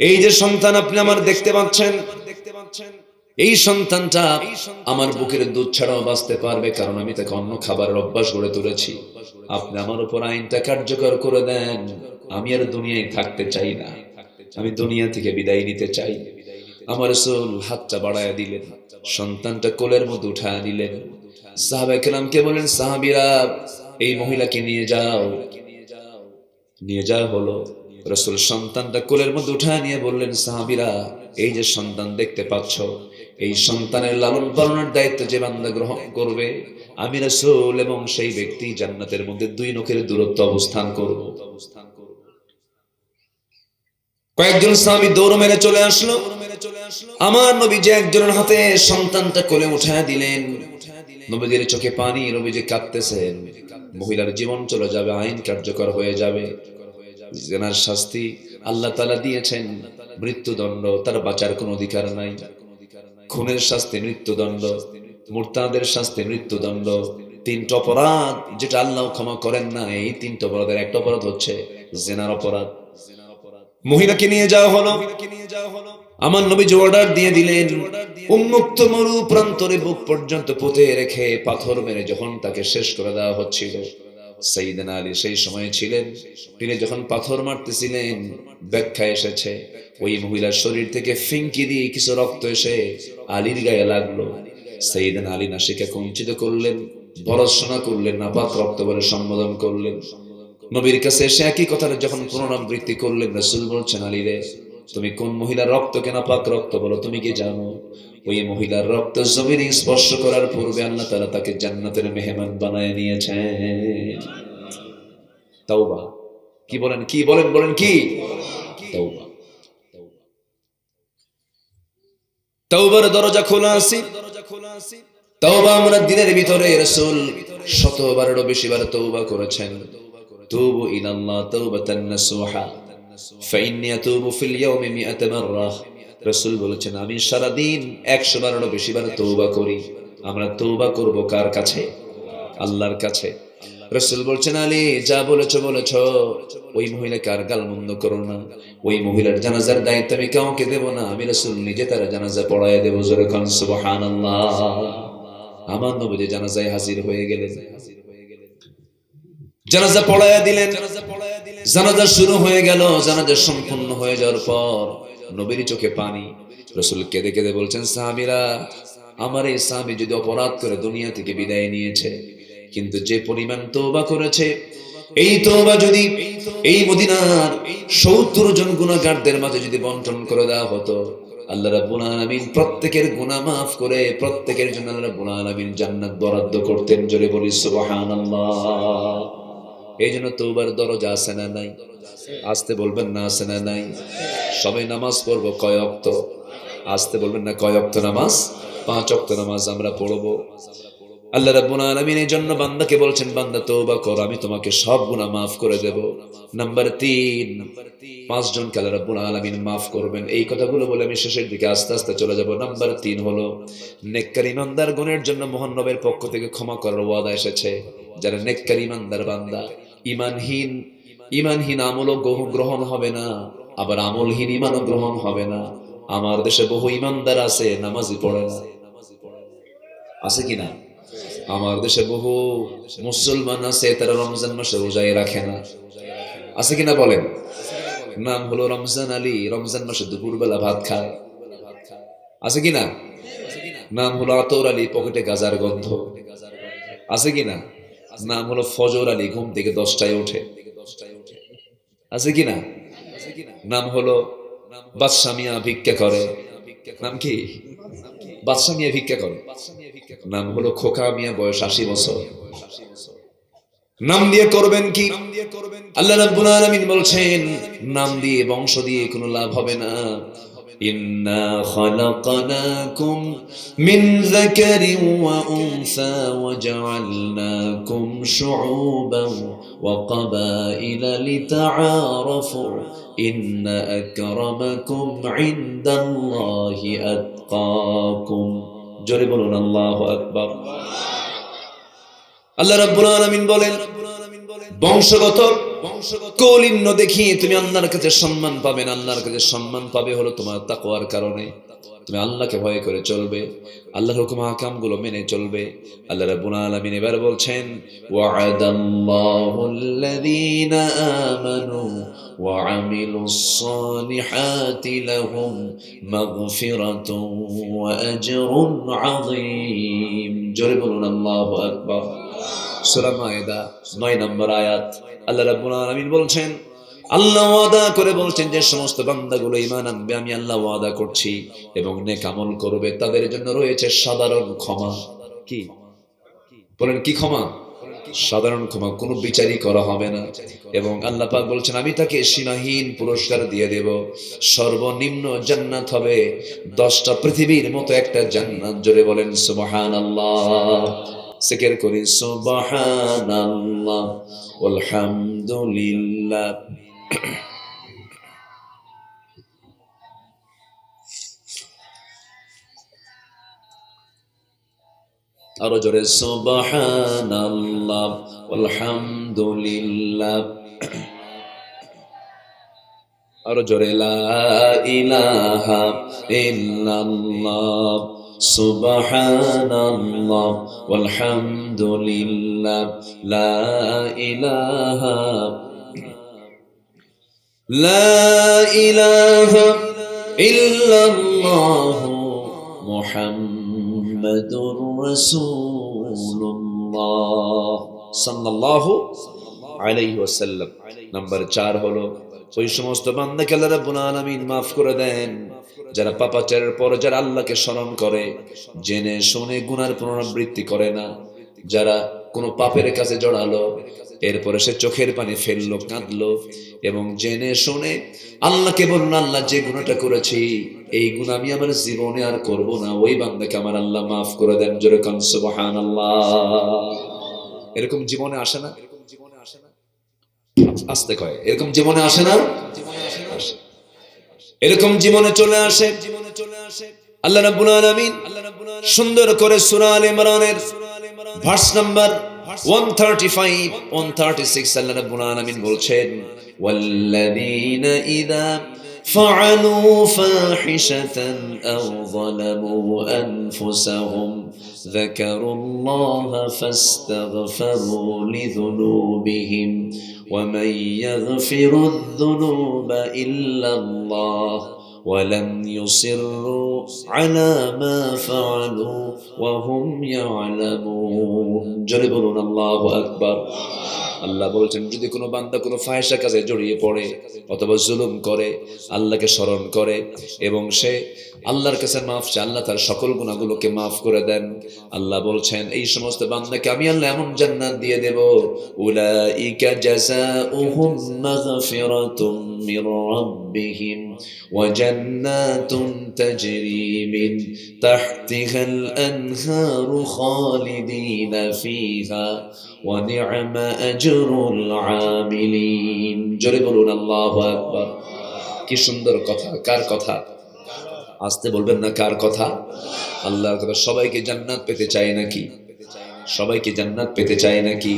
এই যে সন্তান আপনি আমার দেখতে পাচ্ছেন, এই সন্তানটা আমার বুকের দুধ ছাড়াও বাঁচতে পারবে, কারণ আমি তাকে অন্য খাবারের অভ্যাস গড়ে তুলেছি। আপনি আমার উপর আইনটা কার্যকর করে দেন, আমি আর দুনিয়ায় থাকতে চাই না, আমি দুনিয়া থেকে বিদায় নিতে চাই। আমার রাসূল হাতটা বাড়ায়া দিলেন, সন্তানটা কোলের মধ্যে উঠায়া দিলেন। সাহাবায়ে কেরামকে বলেন, সাহাবীরা এই মহিলাকে নিয়ে যাও। নিয়ে যাওয়া হলো। রাসূল সন্তানটা কোলের মধ্যে উঠায় নিয়ে বললেন, সাহাবীরা এই যে সন্তান দেখতে পাচ্ছ, এই সন্তানের লালন পালনের দায়িত্ব যে বান্দা গ্রহণ করবে, আমি রাসূল এবং সেই ব্যক্তি জান্নাতের মধ্যে 2 নখের দূরত্ব অবস্থান করব। কয়েকজন সাহাবী দৌড় মেরে চলে আসলো। আমার নবীজি একজনের হাতে সন্তানটা কোলে উঠায় দিলেন। নবীজির চোখে পানি, নবীজি কাঁদতেছেন। মহিলার জীবন চলে যাবে, আইন কার্যকর হয়ে যাবে। জিনার শাস্তি আল্লাহ তাআলা দিয়েছেন মৃত্যুদণ্ড, তার বাঁচার কোনো অধিকার নাই। খুনের শাস্তি মৃত্যুদণ্ড, মুরতাদের শাস্তি মৃত্যুদণ্ড, তিনটা অপরাধ যেটা আল্লাহ ক্ষমা করেন না, এই তিনটা অপরাধের একটা অপরাধ হচ্ছে জিনার অপরাধ। মহিলাকে নিয়ে যাওয়া হলো, আমার নবীজি অর্ডার দিয়ে দিলেন, উন্মুক্ত মরু প্রান্তরে বুক পর্যন্ত পুঁতে রেখে পাথর মেরে যখন তাকে শেষ করে দেওয়া হচ্ছিল, সাইয়েদনা আলী সেই সময় ছিলেন। তিনি যখন পাথর মারতেছিলেন, ব্যাখ্যা এসেছে ওই মহিলার শরীর থেকে ফিঙ্কি দিয়ে কিছু রক্ত এসে আলীর গায়ে লাগলো। সাইয়েদনা আলী নাসিকা কুঞ্চিত করলেন, ভর্ৎসনা করলেন, নাপাক রক্ত বলে সম্বোধন করলেন। নবীর কাছে এসে একই কথাটা যখন পুনরাবৃত্তি করলেন, রাসূল বলছেন, আলী রে, তুমি কোন মহিলার রক্তকে নাপাক রক্ত বলো, তুমি কি জানো? ওই মহিলার রক্ত জমিনে স্পর্শ করার পূর্বে আল্লাহ তাআলা তাকে জান্নাতের মেহমান বানায় নিয়েছেন। তাওবা। কি বলেন, কি বলেন, বলেন কি? তাওবা। তাওবার দরজা খোলা আছে। তাওবা আমরা দিনের ভিতরে রাসূল শতবারেরও বেশিবার তওবা করেছেন। তুবু ইলাল্লাহ তাওবাতান নাসুহা ফাইন্নী আতুবু ফিল ইয়াওমি মিআতা মাররাহ। রাসূল বলেছেন, আমি সারা দিন 100 বারেরও বেশিবার তওবা করি। আমরা তওবা করব কার কাছে? আল্লাহর কাছে। রাসূল বলছেন, আলী যা বলেছো বলেছো, ওই মহিলাকে আর গালমন্দ করো না। ওই মহিলার জানাজার দায়িত্ব আমি কাউকে দেব না, আমি রাসূল নিজে তার জানাজা পড়ায় দেব। জোরে কোন সুবহানাল্লাহ। আমার নবী জানাজায় হাজির হয়ে গেলেন, জানাজা পড়ায়া দিলেন, জানাজা শুরু হয়ে গেল। জানাজা সম্পূর্ণ হয়ে যাওয়ার পর নবীর চোখে পানি। রাসূল কেঁদে কেঁদে বলছেন, সাহাবীরা, আমার এই সাহাবী যদি অপরাধ করে দুনিয়া থেকে বিদায় নিয়েছে, কিন্তু যে পরিমাণ তওবা করেছে, এই তওবা যদি এই মদিনার 70 জন গুনাহগারদের মাঝে যদি বন্টন করে দেওয়া হতো, আল্লাহ রাব্বুল আলামিন প্রত্যেকের গুনাহ মাফ করে প্রত্যেকের জন্য আল্লাহ রাব্বুল আলামিন জান্নাত বরাদ্দ করতেন। জোরে বলি সুবহানাল্লাহ। এই জন্য তওবার দরজা আছে না নাই? আসতে বলবেন না, আছে না নাই? সবাই নামাজ পড়বো কয় ওয়াক্ত? আসতে বলবেন না, কয় ওয়াক্ত নামাজ? 5 ওয়াক্ত নামাজ আমরা পড়বো। আল্লাহ রাব্বুল আলামিন এই জন্য বান্দাকে বলছেন, বান্দা তওবা কর, আমি তোমাকে সব গুনাহ মাফ করে দেব। নাম্বার 3, 5 জনকে আল্লাহ রাব্বুল আলামিন মাফ করবেন। এই কথাগুলো বলে আমি শেষের দিকে আস্তে আস্তে চলে যাব। নাম্বার 3 হলো নেককার ইমানদার গণের জন্য মহান রবের পক্ষ থেকে ক্ষমা করার ওয়াদা এসেছে। যারা নেককার ইমানদার বান্দা, ইমানহীন আমলও গ্রহণ হবে না, আবার আমলহীন ইমানও গ্রহণ হবে না। আমার দেশে বহু ইমানদার আছে, নামাজই পড়ে না। আছে কিনা? আমার দেশে বহু মুসলমান আছে, তারা রমজান মাসে রোজাই রাখে না। আছে কিনা বলেন? নাম হলো রমজান আলী, রমজান মাসে দুপুরবেলা ভাত খায়। আছে কিনা? নাম হলো আতর আলী, পকেটে গাজার গন্ধ। আছে কিনা? নাম হলো ফজর আলী, ঘুম থেকে 10টায় ওঠে। আছে কিনা? নাম হলো বাদশা মিয়া, ভিক্ষা করে। নাম কি? বাদশা মিয়া ভিক্ষা করে। নাম হলো খোকা মিয়া, বয়স 80 বছর। নাম দিয়ে করবেন কি? আল্লাহ রাব্বুল আলামিন বলছেন, নাম দিয়ে বংশ দিয়ে কোনো লাভ হবে না। ইন্না খালাকনাকুম মিন যাকারিন ওয়া উনসা ওয়া জাআলনাকুম শুউবান ওয়া ক্বাবাইলা লিতাআরাফু ইন্না আকরামাকুম ইনদাল্লাহি আতকাকুম। জোরে বলুন আল্লাহু আকবার। আল্লাহ রাব্বুল আলামিন বলেন, বংশগত কৌলিন্য দেখিয়ে তুমি আল্লাহর কাছে সম্মান পাবে না। আল্লাহর কাছে সম্মান পাবে হলো তোমার তাকওয়ার কারণে। তুমি আল্লাহকে ভয় করে চলবে, আল্লাহর হুকুম আহকাম গুলো মেনে চলবে। আল্লাহ রাব্বুল আলামিন এবার বলছেন, ওয়া'আদাল্লাহুল্লাযীনা আমানু ওয়া আমিলুস সালিহাতি লাহুম মাগফিরাতুন ওয়া আজরুন আযীম। জোরে বলুন আল্লাহু আকবার। সূরা মায়েদা 9 নম্বর আয়াত। আল্লাহ রাব্বুল আলামিন বলছেন, আল্লাহ ওয়াদা করে বলছেন যে সমস্ত বান্দাগুলো ঈমান আনবে, আমি আল্লাহ ওয়াদা করছি এবং নেক আমল করবে, তাদের জন্য রয়েছে সাধারণ ক্ষমা। কি বলেন? কি ক্ষমা? সাধারণ ক্ষমা, কোনো বিচারই করা হবে না। এবং আল্লাহ পাক বলছেন, আমি তাকে সীমাহীন পুরস্কার দিয়ে দেব। সর্বনিম্ন জান্নাত হবে 10টা পৃথিবীর মতো একটা জান্নাত। জোরে বলেন সুবহানাল্লাহ। জিকির করি সুবহানাল্লাহ আলহামদুলিল্লাহ। আরো জোরে সুবহানাল্লাহ আলহামদুলিল্লাহ, আরো জোরে লা ইলাহা ইল্লাল্লাহ সুবহানাল্লাহ ওয়ালহামদুলিল্লাহ লা ইলাহা ইল্লাল্লাহ মুহাম্মাদুর রাসূলুল্লাহ সাল্লাল্লাহু আলাইহি ওয়াসাল্লাম। নাম্বার 4 হলো ওই সমস্ত বান্দাকে আল্লাহ রাব্বুল আলামিন মাফ করে দেন যারা পাপাচারের পর যারা আল্লাহকে স্মরণ করে, জেনে শুনে গুনার পুনরাবৃত্তি করে না, যারা কোনো পাপের কাছে জড়ালো এরপরে সে চোখের পানি ফেললো, কাঁদলো এবং জেনে শুনে আল্লাহকে বলল আল্লাহ যে গুনাহটা করেছি এই গুনাহ আমি আমার জীবনে আর করব না, ওই বান্দাকে আমার আল্লাহ মাফ করে দেন। জোরে কান সুবহানাল্লাহ। এরকম জীবনে আসে না? আসতে কয় এরকম জীবনে আসে না? এরকম জীবনে চলে আসে। আল্লাহ রাব্বুল আলামিন সুন্দর করে সূরা আলে ইমরানের ভার্স নাম্বার 135 136 আল্লাহ রাব্বুল আলামিন বলছেন ওয়াল্লাযীনা ইযা ফাআলু ফাহিশাতান আও যালামু আনফুসাহুম যাকারুল্লাহা ফাস্তাগফিরু লিযুনুবিহিম ومن يغفر الذنوب إلا الله ولم يصروا على ما فعلوا وهم يعلمون جربون الله أكبر। আল্লাহ বলছেন যদি কোনো বান্দা কোনো ফাহিশা কাজে জড়িয়ে পড়ে অথবা জুলুম করে, আল্লাহকে স্মরণ করে এবং সে আল্লাহর কাছে মাফ চায়, আল্লাহ তার সকল গুনাহগুলোকে মাফ করে দেন। আল্লাহ বলছেন এই সমস্ত বান্দাকে আমি আল্লাহ এমন জান্নাত দিয়ে দেব, উলাইকা জাযাউহুম মাগফিরাতুম মির রাব্বিহিম ওয়া জান্নাতুন তাজরি মিন তাহতিহাল আনহারু খালিদিনা ফিহা ওয়া নি'মা আজরুল আমিলিন। জোরে বলুন আল্লাহু আকবার। কি সুন্দর কথা! কার কথা? আসতে বলবেন না, কার কথা? আল্লাহর কথা। সবাইকে জান্নাত পেতে চায় নাকি? সবাইকে জান্নাত পেতে চায় নাকি?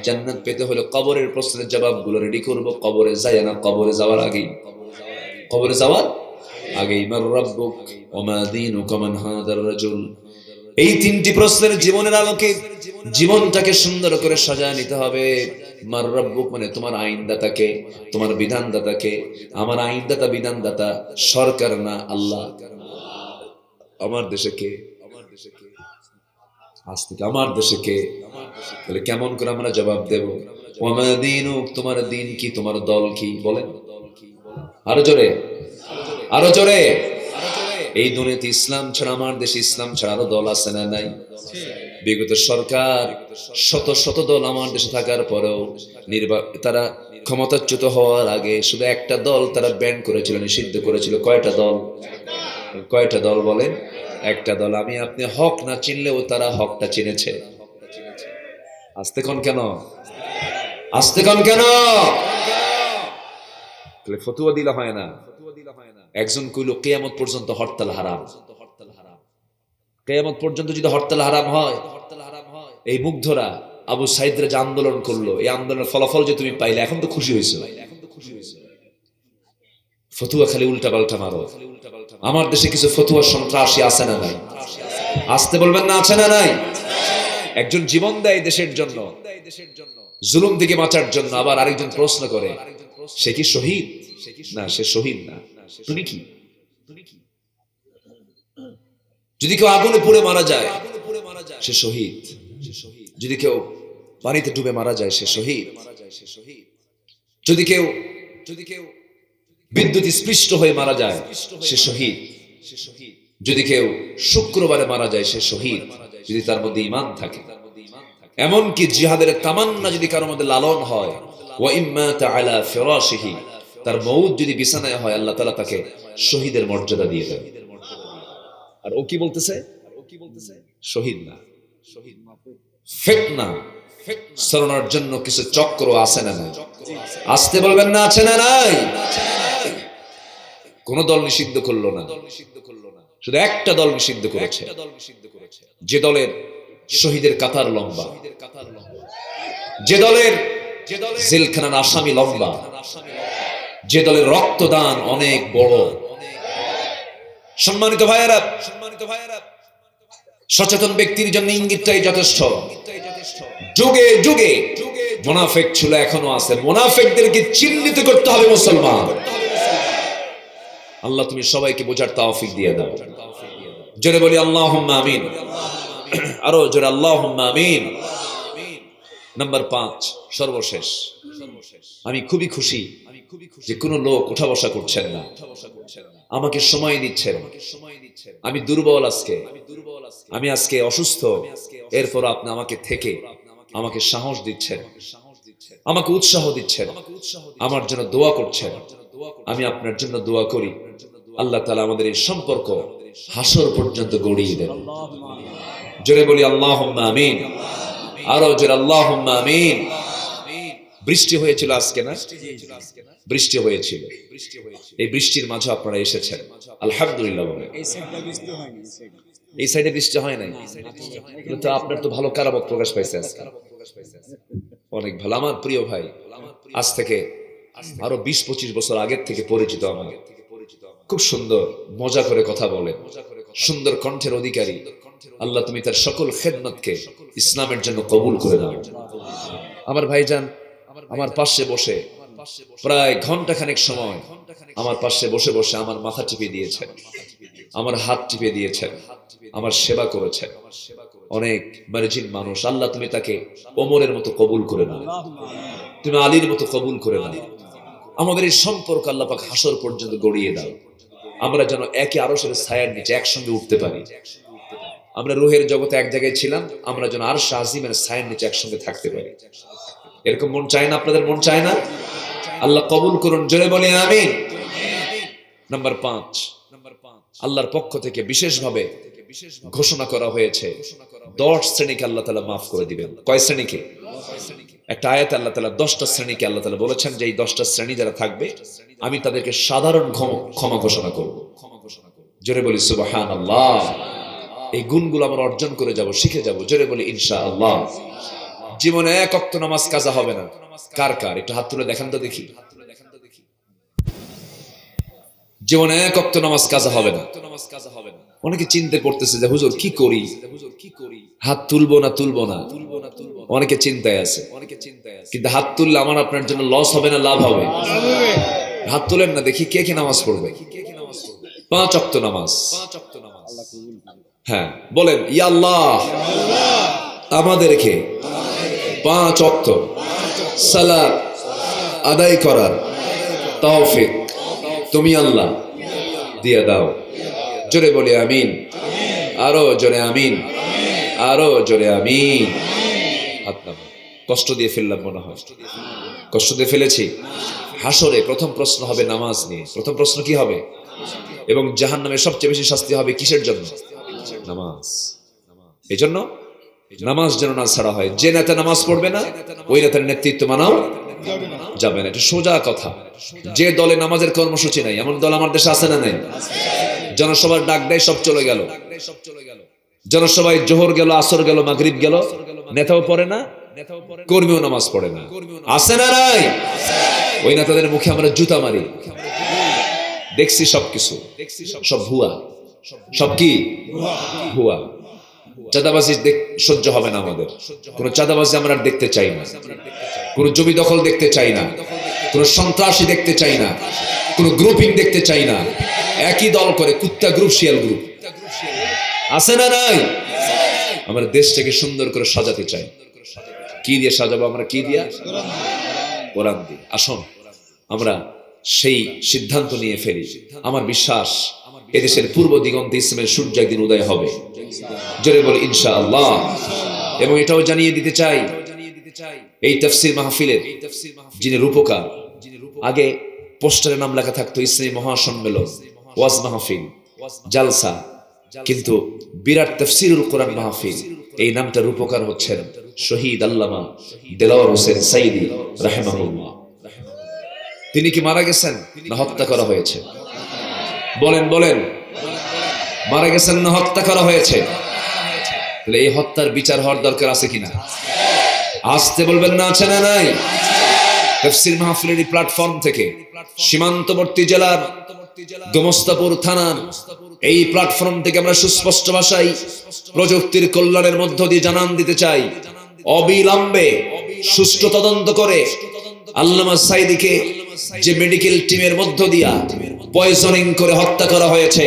জান্নাত পেতে হলে কবরের প্রশ্নের জবাবগুলো রেডি করব। কবরে যায় না, কবরে যাওয়ার আগেই, কবরে যাওয়ার আগেই মান রাব্বুক ওয়া মা দীনুকা মান হাদার রাজুল, এই তিনটি প্রশ্নের জীবনের আলোকে জীবনটাকে সুন্দর করে সাজায় নিতে হবে। মান রাব্বুক মানে তোমার আইনদাতাকে, তোমার বিধানদাতাকে। আমার আইনদাতা বিধানদাতা সরকার না, আল্লাহ। আমার দেশে কে? আজ থেকে আমার দেশে কে? তাহলে কেমন করে আমরা জবাব দেব? ওয়া মা দীনুক, তোমার দিন কি, তোমার দল কি? বলেন আরো জোরে, আরো জোরে। এই দুনিয়াতে ইসলাম ছাড়া, আমার দেশে ইসলাম ছাড়া আরো দল আছে না নাই? বিগত সরকার শত শত দল আমার দেশে থাকার পরেও তারা ক্ষমতাচ্যুত হওয়ার আগে শুধু একটা দল তারা ব্যান করেছিল, নিষিদ্ধ করেছিল। কয়টা দল? কয়টা দল বলেন? একটা দল। আমি আপনি হক না চিনলেও তারা হকটা চিনেছে। আস্তে কোন কেন? আস্তে কোন কেন? ফতুয়া দিলে হয় না। একজন কইল কিয়ামত পর্যন্ত হরতাল হারাম। কিয়ামত পর্যন্ত যদি হরতাল হারাম হয়, এই মুগ্ধরা আবু সাইদরা যে আন্দোলন করলো, এই আন্দোলনের ফলাফল যে তুমি পাইলে, এখন তো খুশি হয়েছো। ফতুয়া খালি উল্টা পাল্টা মারো। আমার দেশে কিছু ফতুয়া সন্ত্রাসী আছে না নাই? আসতে বলবেন না, আছে না নাই? একজন জীবন দেয় দেশের জন্য, জুলুম থেকে বাঁচার জন্য, আবার আরেকজন প্রশ্ন করে সে কি শহীদ? না, সে শহীদ না। তুমি কি? যদি কেউ আগুনে পুড়ে মারা যায় সে শহীদ, যদি কেউ পানিতে ডুবে মারা যায় সে শহীদ, যদি কেউ বিদ্যুৎ স্পৃষ্ট হয়ে মারা যায় সে শহীদ, যদি কেউ শুক্রবারে মারা যায় সে শহীদ, যদি তার মধ্যে ঈমান থাকে। এমনকি জিহাদের তামান্না যদি কারোর মধ্যে লালন হয়, ওয়া ইম্মাতা আলা ফিরাশিহি, তার মউত যদি বিছানায় হয়, আল্লাহ তাআলা তাকে শহীদের মর্যাদা দিয়ে দেন। আর ও কি বলতেছে? শহীদ না, ফিতনা সরানোর জন্য কিছু চক্র আছে না নাই? আসতে বলবেন না, আছে না নাই? কোন দল নিষিদ্ধ করলো না, শুধু একটা দল নিষিদ্ধ করেছে, যে দলের শহীদের কাতার লম্বা, যে দলের জেলখানার আসামি লম্বা, যে দলের রক্তদান অনেক বড়। সম্মানিত ভাইয়েরা, সচেতন ব্যক্তির জন্য ইঙ্গিতটাই যথেষ্ট। যুগে যুগে মুনাফিক ছিল, এখনো আছে। মুনাফিকদেরকে চিহ্নিত করতে হবে মুসলমান। আল্লাহ তুমি সবাইকে বোঝার তৌফিক দিয়ে দাও। জোরে বলি আল্লাহুম্মা আমিন। আরো জোরে আল্লাহুম্মা আমিন। নাম্বার 5, সর্বশেষ, আমি খুবই খুশি যে কোনো লোক উঠা বসা করছেন না, আমাকে সময় দিচ্ছেন। আমি দুর্বল, আমি আজকে অসুস্থ, এরপর আপনি আমাকে থেকে আমাকে সাহস দিচ্ছেন, আমাকে উৎসাহ দিচ্ছেন, আমার জন্য দোয়া করছেন। আমি আপনার জন্য দোয়া করি, আল্লাহ তাআলা আমাদের এই সম্পর্ক হাসর পর্যন্ত গড়িয়ে দেন। জোরে বলি আল্লাহুম্মা আমিন। আরো জোরে আল্লাহুম্মা আমিন। বৃষ্টি হয়েছিল আজকে, না? বৃষ্টি হয়েছিল। এই বৃষ্টির মাঝে আপনারা এসেছেন, আলহামদুলিল্লাহ। এই সাইডে বৃষ্টি হয় নাই, কিন্তু আপনার তো ভালো কারামত প্রকাশ পাইছে আজকে, অনেক ভালো। আমার প্রিয় ভাই, আজ থেকে আরো 20-25 বছর আগের থেকে পরিচিত আমার, খুব সুন্দর মজা করে কথা বলেন, সুন্দর কণ্ঠের অধিকারী। আল্লাহ তুমি তার সকল খেদমতকে ইসলামের জন্য কবুল করে নাও। আমার ভাইজান আমার পাশে বসে প্রায় ঘন্টাখানেক সময় আমার পাশে বসে বসে আমার মাথা টিপে দিয়েছেন, আমার হাত টিপে দিয়েছেন, আমার সেবা করেছেন। অনেক মার্জিন মানুষ। আল্লাহ তুমি তাকে ওমরের মতো কবুল করে নাও, তুমি আলীর মতো কবুল করে নাও। আমাদের এই সম্পর্ক আল্লাহ পাক হাসর পর্যন্ত গড়িয়ে দাও। আমরা যেন একে আরশের ছায়ার নিচে একসঙ্গে উঠতে পারি। আমরা রূহের জগতে এক জায়গায় ছিলাম, আমরা যেন আরশ আজিমের ছায়ার নিচে একসঙ্গে থাকতে পারি। এরকম মন চায় না? আপনাদের মন চায় না? আল্লাহ কবুল করুন, জোরে বলে আমিন। নাম্বার 5, আল্লাহর পক্ষ থেকে বিশেষভাবে ঘোষণা করা হয়েছে 10 শ্রেণীকে আল্লাহ তাআলা মাফ করে দিবেন। কয় শ্রেণীকে? একটা আয়াতে আল্লাহ তাআলা 10টা শ্রেণীকে আল্লাহ তাআলা বলেছেন যে এই 10টা শ্রেণী যারা থাকবে আমি তাদেরকে সাধারণ ক্ষমা ঘোষণা করব। জোরে বলি সুবহানাল্লাহ। এই গুণগুলো আমরা অর্জন করে যাব, শিখে যাব। জোরে বলি ইনশাআল্লাহ। জীবনে এক ওয়াক্ত নামাজ কাজা হবে না। কার কার একটু হাত তুলে দেখান তো দেখি। জীবনে এক ওয়াক্ত নামাজ কাজা হবে না। অনেকে চিন্তা করতেছে যে হুজুর কি করি, হাত তুলবো না। অনেকে চিন্তায় আছে, কিন্তু হাত তুললে আমার আপনার জন্য লস হবে না লাভ হবে? হাত তুলেন না দেখি, কে কে নামাজ পড়বে? 5 ওয়াক্ত নামাজ। হ্যাঁ বলেন, ইয়া আল্লাহ আমাদেরকে 5 ওয়াক্ত সালাত আদায় করার তৌফিক তুমি আল্লাহ দিয়ে দাও। জোরে বলি আমিন। আরো জোরে আমিন, আরো জোরে আমিন। কষ্ট দিয়ে ফেললাম মনে হয়, কষ্ট দিয়ে ফেলেছি। হাসরে প্রথম প্রশ্ন হবে নামাজ নিয়ে। প্রথম প্রশ্ন কি হবে? এবং জাহান্নামে সবচেয়ে বেশি শাস্তি হবে কিসের জন্য? নামাজ। এই জন্য নামাজ যেন না ছাড়া হয়। যে নেতা নামাজ পড়বে না ওই নেতার নেতৃত্ব মানাও যাবে না। এটা সোজা কথা। যে দলে নামাজের কর্মসূচি নাই, এমন দল আমার দেশে আছে না নাই? জনসভার ডাক দেয়, সব চলে গেল। জনসভায় জোহর গেল, আসর গেল, মাগরিব গেল, নেতাও পড়ে না, কর্মীও নামাজ পড়ে না। আছে না নাই? ওই নেতাদের মুখে আমরা জুতা মারি। দেখছি সবকিছু, সব ভুয়া। সব কি ভুয়া? চাঁদাবাজি সহ্য হবে না আমাদের। কোন চাঁদাবাজি আমরা দেখতে চাই না, কোন জমি দখল দেখতে চাই না, কোন সন্ত্রাসী দেখতে চাই না, কোন গ্রুপিং দেখতে চাই না। একই দল করে কুত্তা গ্রুপ, শিয়াল গ্রুপ। আছে না নাই? আমরা দেশটাকে সুন্দর করে সাজাতে চাই। কি দিয়ে সাজাবো আমরা? কি দিয়া? কোরআন দিয়ে। আসুন আমরা সেই সিদ্ধান্ত নিয়ে ফেলি। আমার বিশ্বাস এদেশের পূর্ব দিগন্তে ইসলামের সূর্য একদিন উদয় হবে। জোরে বলি ইনশাআল্লাহ। এবং এটাও জানিয়ে দিতে চাই, এই তাফসীর মাহফিলের যিনি রূপকার, আগে পোস্টারে নাম লেখা থাকতো ইসলামী মহাসম্মেলন, ওয়াজ মাহফিল, জালসা, কিন্তু বিরাট তাফসীরুল কোরআন মাহফিল, এই নামটা রূপকার হচ্ছেন শহীদ আল্লামা দেলাওয়ার হোসেন সাইদি রাহিমাহুল্লাহ। তিনি কি মারা গেছেন না হত্যা করা হয়েছে? বলেন বলেন, মারা গেছেন না হত্যা করা হয়েছে? এই হত্যার বিচার হওয়ার দরকার আছে কিনা? আসতে বলবেন না, আছে না নাই? তাফসীর মাহফিলের প্ল্যাটফর্ম থেকে সীমান্তবর্তী জেলার গোমস্তাপুর থানার এই প্ল্যাটফর্ম থেকে আমরা সুস্পষ্ট ভাষায় প্রযুক্তির কল্যাণের মধ্য দিয়ে জানান দিতে চাই, অবিলম্বে সুষ্ঠু তদন্ত করে আল্লামা সাঈদীকে যে মেডিকেল টিমের মধ্য দিয়া পয়জনিং করে হত্যা করা হয়েছে,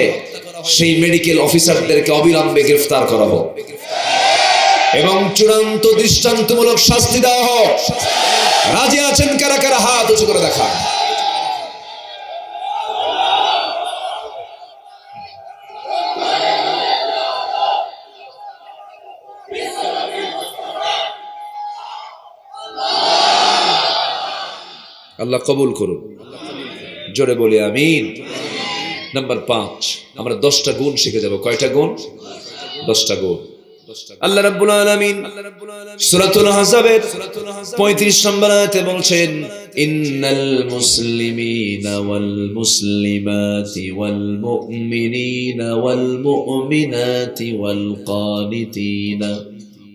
সেই মেডিকেল অফিসারদেরকে অবিলম্বে গ্রেফতার করা হোক এবং চূড়ান্ত দৃষ্টান্তমূলক শাস্তি দেওয়া হোক। রাজি আছেন কারা কারা? হাত উঁচু করে দেখা। আল্লাহ কবুল করুন, জোরে বলি আমিন। নাম্বার 5, আমরা 10টা গুণ শিখে যাব। কয়টা গুণ? 10টা গুণ। আল্লাহ রাব্বুল আলামিন সূরাতুল আহজাবের 35 নম্বর আয়াতে বলছেন, ইন্নাল মুসলিমিনা ওয়াল মুসলিমাতি ওয়াল মুমিনিনা ওয়াল মুমিনাতি ওয়াল কানিতিনা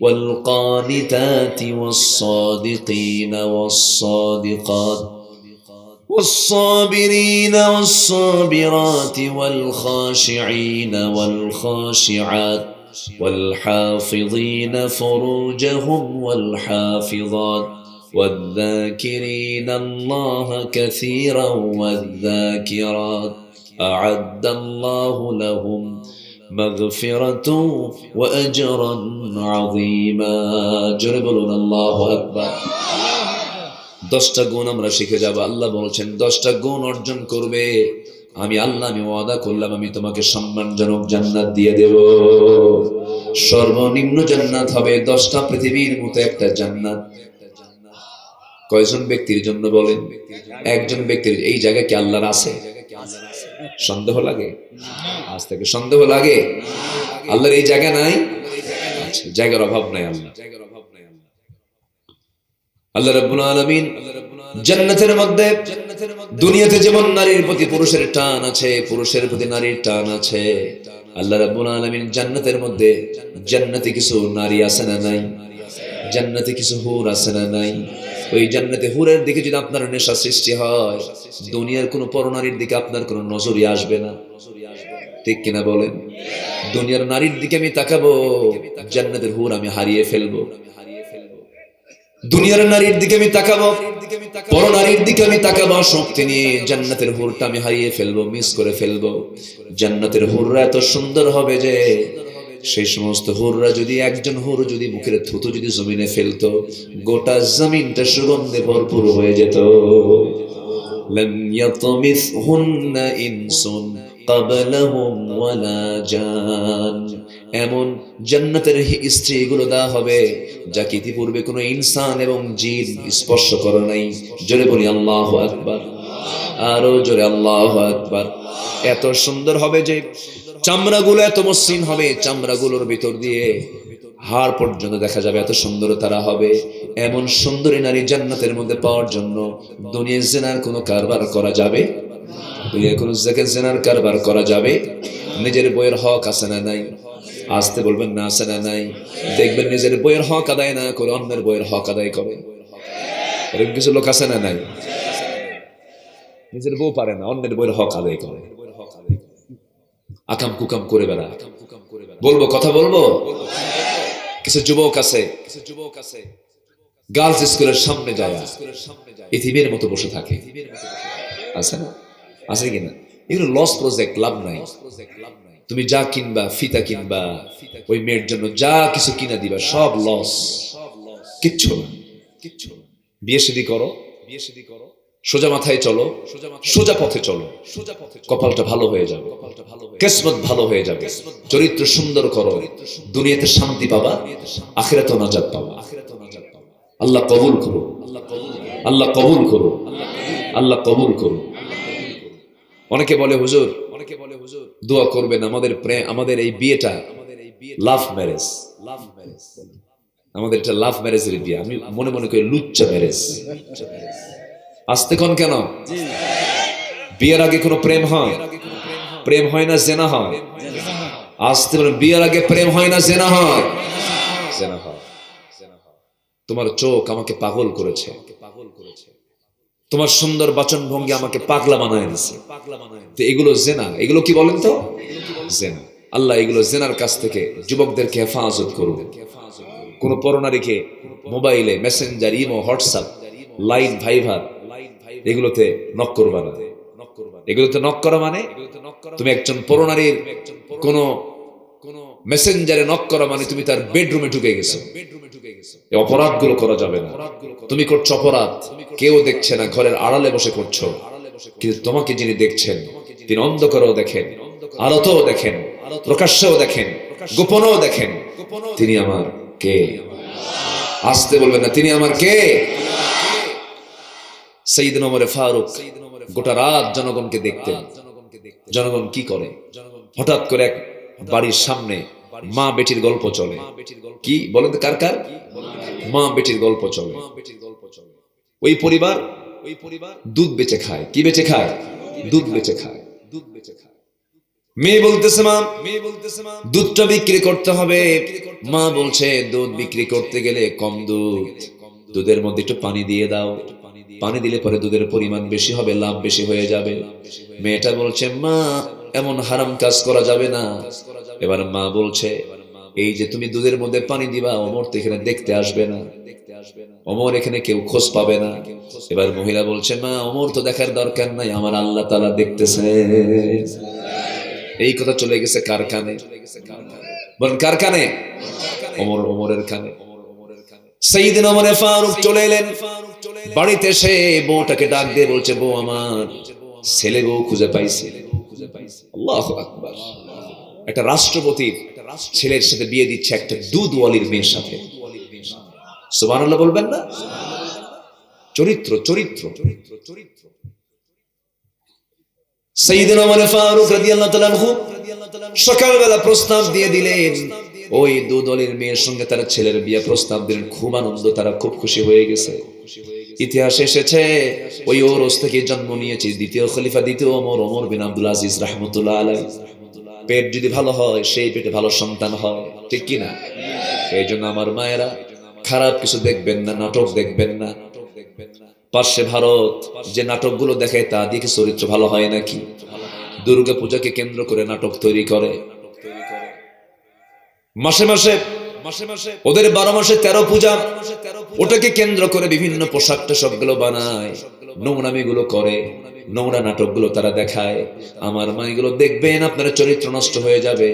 ওয়াল কানিতাতি ওয়াস সাদিকিনা ওয়াস সাদিকাত والصابرين والصابرات والخاشعين والخاشعات والحافظين فروجهم والحافظات والذاكرين الله كثيرا والذاكرات أعد الله لهم مغفرة وأجرا عظيما. جربنا الله أكبر. 10টা গুণ আমরা শিখে যাব। আল্লাহ বলছেন 10টা গুণ অর্জন করবে, আমি আল্লাহ আমি ওয়াদা করলাম আমি তোমাকে সম্মানজনক জান্নাত দিয়ে দেব। সর্বনিম্ন জান্নাত হবে 10টা পৃথিবীর মতো একটা জান্নাত। কয়জন ব্যক্তির জন্য বলেন? একজন ব্যক্তির। এই জায়গা কি আল্লাহর আছে? সন্দেহ লাগে? আজ থেকে সন্দেহ লাগে? আল্লাহর এই জায়গা নাই? আচ্ছা, জায়গার অভাব নাই। আল্লাহ রাব্বুল আলামিন জান্নাতের মধ্যে, দুনিয়াতে যেমন নারীর প্রতি পুরুষের টান আছে, পুরুষের প্রতি নারীর টান আছে, আল্লাহ রাব্বুল আলামিন জান্নাতের মধ্যে জান্নাতে কিছু নারী আছে না নাই? জান্নাতে কিছু হুর আছে না নাই? ওই জান্নাতে হুরের দিকে যদি আপনার নেশা সৃষ্টি হয়, দুনিয়ার কোনো পরনারীর দিকে আপনার কোনো নজরই আসবে না। ঠিক কিনা বলেন? দুনিয়ার নারীর দিকে আমি তাকাবো, জান্নাতের হুর আমি হারিয়ে ফেলবো। দুনিয়ার নারীর দিকে আমি তাকাবো, পরনারীর দিকে আমি তাকাবো, শক্তি নিয়ে জান্নাতের হুরটা আমি হারিয়ে ফেলবো, মিস করে ফেলবো। জান্নাতের হুররা এত সুন্দর হবে যে সেই সমস্ত হুররা যদি একজন হুর যদি মুখের থুতু যদি জমিনে ফেলতো, গোটা জমিনটা সুগন্ধে ভরপুর হয়ে যেত। লাম ইয়াতমিসহুন্না ইনসুন ক্বাবলাহুম ওয়ালা জান। এমন জান্নাতের স্ত্রীগুলো দেওয়া হবে যাকে ইতিপূর্বে কোনো ইনসান এবং জিন স্পর্শ করে নাই। জোরে বলি আল্লাহু আকবার, আরো জোরে আল্লাহু আকবার। এত সুন্দর হবে যে চামড়াগুলো এত মসৃণ হবে, চামড়াগুলোর ভিতর দিয়ে হাড় পর্যন্ত দেখা যাবে, এত সুন্দর তারা হবে। এমন সুন্দরী নারী জান্নাতের মধ্যে পাওয়ার জন্য দুনিয়ার জিনার কোনো কারবার করা যাবে? দুনিয়ার কোনো জিনার কারবার করা যাবে? নিজের বইয়ের হক আছে না নাই? আসতে বলবেন না, আছে না নাই? দেখবেন নিজের বইয়ের হক আদায় না করে অন্যের বইয়ের হক আদায় করে। এরকম কিছু লোক আছে না নাই? নিজের বউ পারে না, অন্যের বইয়ের হক আদায় করে, আকাম কুকাম করে বেড়ায়। বলবো, কথা বলবো। কিছু যুবক আছে গার্লস স্কুলের সামনে যায় ইতিমের মতো বসে থাকে। আছে না? আছে কিনা? এগুলো লস প্রজেক্ট, লাভ নাই। তুমি যা কিনবা, ফিতা কিনবা, ওই মেয়ের জন্য যা কিছু কিনা দিবা, সব লস, কিচ্ছু না। বিয়ে শাদী করো, সোজা মাথায় চলো, সোজা পথে চলো, কপালটা ভালো হয়ে যাবে, কিসমত ভালো হয়ে যাবে। চরিত্র সুন্দর করো, দুনিয়াতে শান্তি পাবা, আখিরাতে নাজাত পাবা। আল্লাহ কবুল করো, আল্লাহ কবুল করো, আল্লাহ কবুল করো। অনেকে বলে হুজুর দোয়া করবেন আমাদের এই বিয়েটা লাভ ম্যারেজ। আমাদের এটা লাভ ম্যারেজের বিয়ে। আমি মনে মনে করি লুচ্চা ম্যারেজ। আসতে কোন কেন? বিয়ের আগে কোনো প্রেম হয়? প্রেম হয় না জেনা হয়? আসতে বলেন, বিয়ের আগে প্রেম হয় না জেনা হয়? জেনা হয়। তোমার চোখ আমাকে পাগল করেছে, তোমার সুন্দর বাচন ভঙ্গি আমাকে পাগলা বানায় দিছে, তো এগুলো জেনা। এগুলো কি বলেন তো? জেনা। আল্লাহ এগুলো জেনার কাছ থেকে যুবকদেরকে হেফাজত করুন। কোন পরনারীকে মোবাইলে, মেসেঞ্জার, ইমো, হোয়াটসঅ্যাপ, লাইন, ভাইভার এগুলোতে নক করবা না। এগুলোতে নক করা মানে তুমি একজন পরনারীর কোন মেসেঞ্জারে নক করা মানে তুমি তার বেডরুমে ঢুকে গেছো। এই অপরাধগুলো করা যাবে না। তুমি করছো অপরাধ, কেউ দেখছে না, ঘরের আড়ালে বসে করছো, কিন্তু তোমাকে যিনি দেখছেন তিনি অন্ধকারেও দেখেন, আলোতেও দেখেন, প্রকাশ্যেও দেখেন, গোপনেও দেখেন। তিনি আমার কে? আসতে বলবেন না, তিনি আমার কে? সাইয়েদনা ওমর ফারুক গোটা রাত জনগণকে দেখতেন। জনগণ কি করে? হঠাৎ করে এক বাড়ির সামনে মা বেটির গল্প চলে। কি বলেন তো, কার কার? মা বেটির গল্প চলে। ওই পরিবার দুধ বেচে খায়। কি বেচে খায়? দুধ বেচে খায়। মেয়ে বলতেছে, মা দুধটা বিক্রি করতে হবে। মা বলছে, দুধ বিক্রি করতে গেলে কম দুধ, দুধের মধ্যে একটু পানি দিয়ে দাও, পানি দিলে পরে দুধের পরিমাণ বেশি হবে, লাভ বেশি হয়ে যাবে। মেয়েটা বলছে, মা এমন হারাম কাজ করা যাবে না। এবার মা বলছে, এই যে তুমি দুধের মধ্যে পানি দিবা, ওমর তো এখানে দেখতে আসবে না, ওমর এখানে কেউ খোঁজ পাবে না। এবার মহিলা বলছে, মা ওমর তো দেখার দরকার নাই, আমার আল্লাহ তাআলা দেখতেছে। এই কথা চলে গেছে কার কানে? বলেন কার কানে? ওমরের কানে। সাইয়েদনা ওমর ফারুক চলে এলেন। বাড়িতে এসে বউটাকে ডাক দিয়ে বলছে, বউ আমার ছেলে বউ খুঁজে পাইছি। আল্লাহু আকবার। একটা রাষ্ট্রপতির ছেলের সাথে বিয়ে দিচ্ছে একটা দুধওয়ালির মেয়ের সাথে। সুবহানাল্লাহ বলবেন না? চরিত্র চরিত্র। সাইয়েদনা ওমর ফারুক রাদিয়াল্লাহু তাআলা আনহু সকালবেলা প্রস্তাব দিয়ে দিলেন। ওই দুধওয়ালির মেয়ের সঙ্গে তার ছেলের বিয়ে প্রস্তাব দিলেন। খুব আনন্দ, তারা খুব খুশি হয়ে গেছে। ইতিহাসে এসেছে ওই ওরস থেকে জন্ম নিয়েছে দ্বিতীয় খলিফা, দ্বিতীয় ওমর, ওমর বিন আব্দুল আজিজ রাহমাতুল্লাহ আলাইহি। পেট যদি ভালো হয়, সেই পেটে ভালো সন্তান হয়, ঠিক কি না? এই জন্য আমার মায়েরা খারাপ কিছু দেখবেন না, নাটক দেখবেন না। পার্শ্বে ভারত যে নাটকগুলো দেখে তা দেখে চরিত্র ভালো হয় নাকি? দুর্গা পূজাকে কেন্দ্র করে নাটক তৈরি করে, মাসে মাসে ওদের 12 মাসে 13 পূজা, ওটাকে কেন্দ্র করে বিভিন্ন পোশাক টোশাকগুলো বানায়, নোংরামিগুলো করে, নোংরা নাটকগুলো তারা দেখায়। আমার মা এগুলো দেখবেন, আপনার চরিত্র নষ্ট হয়ে যাবে।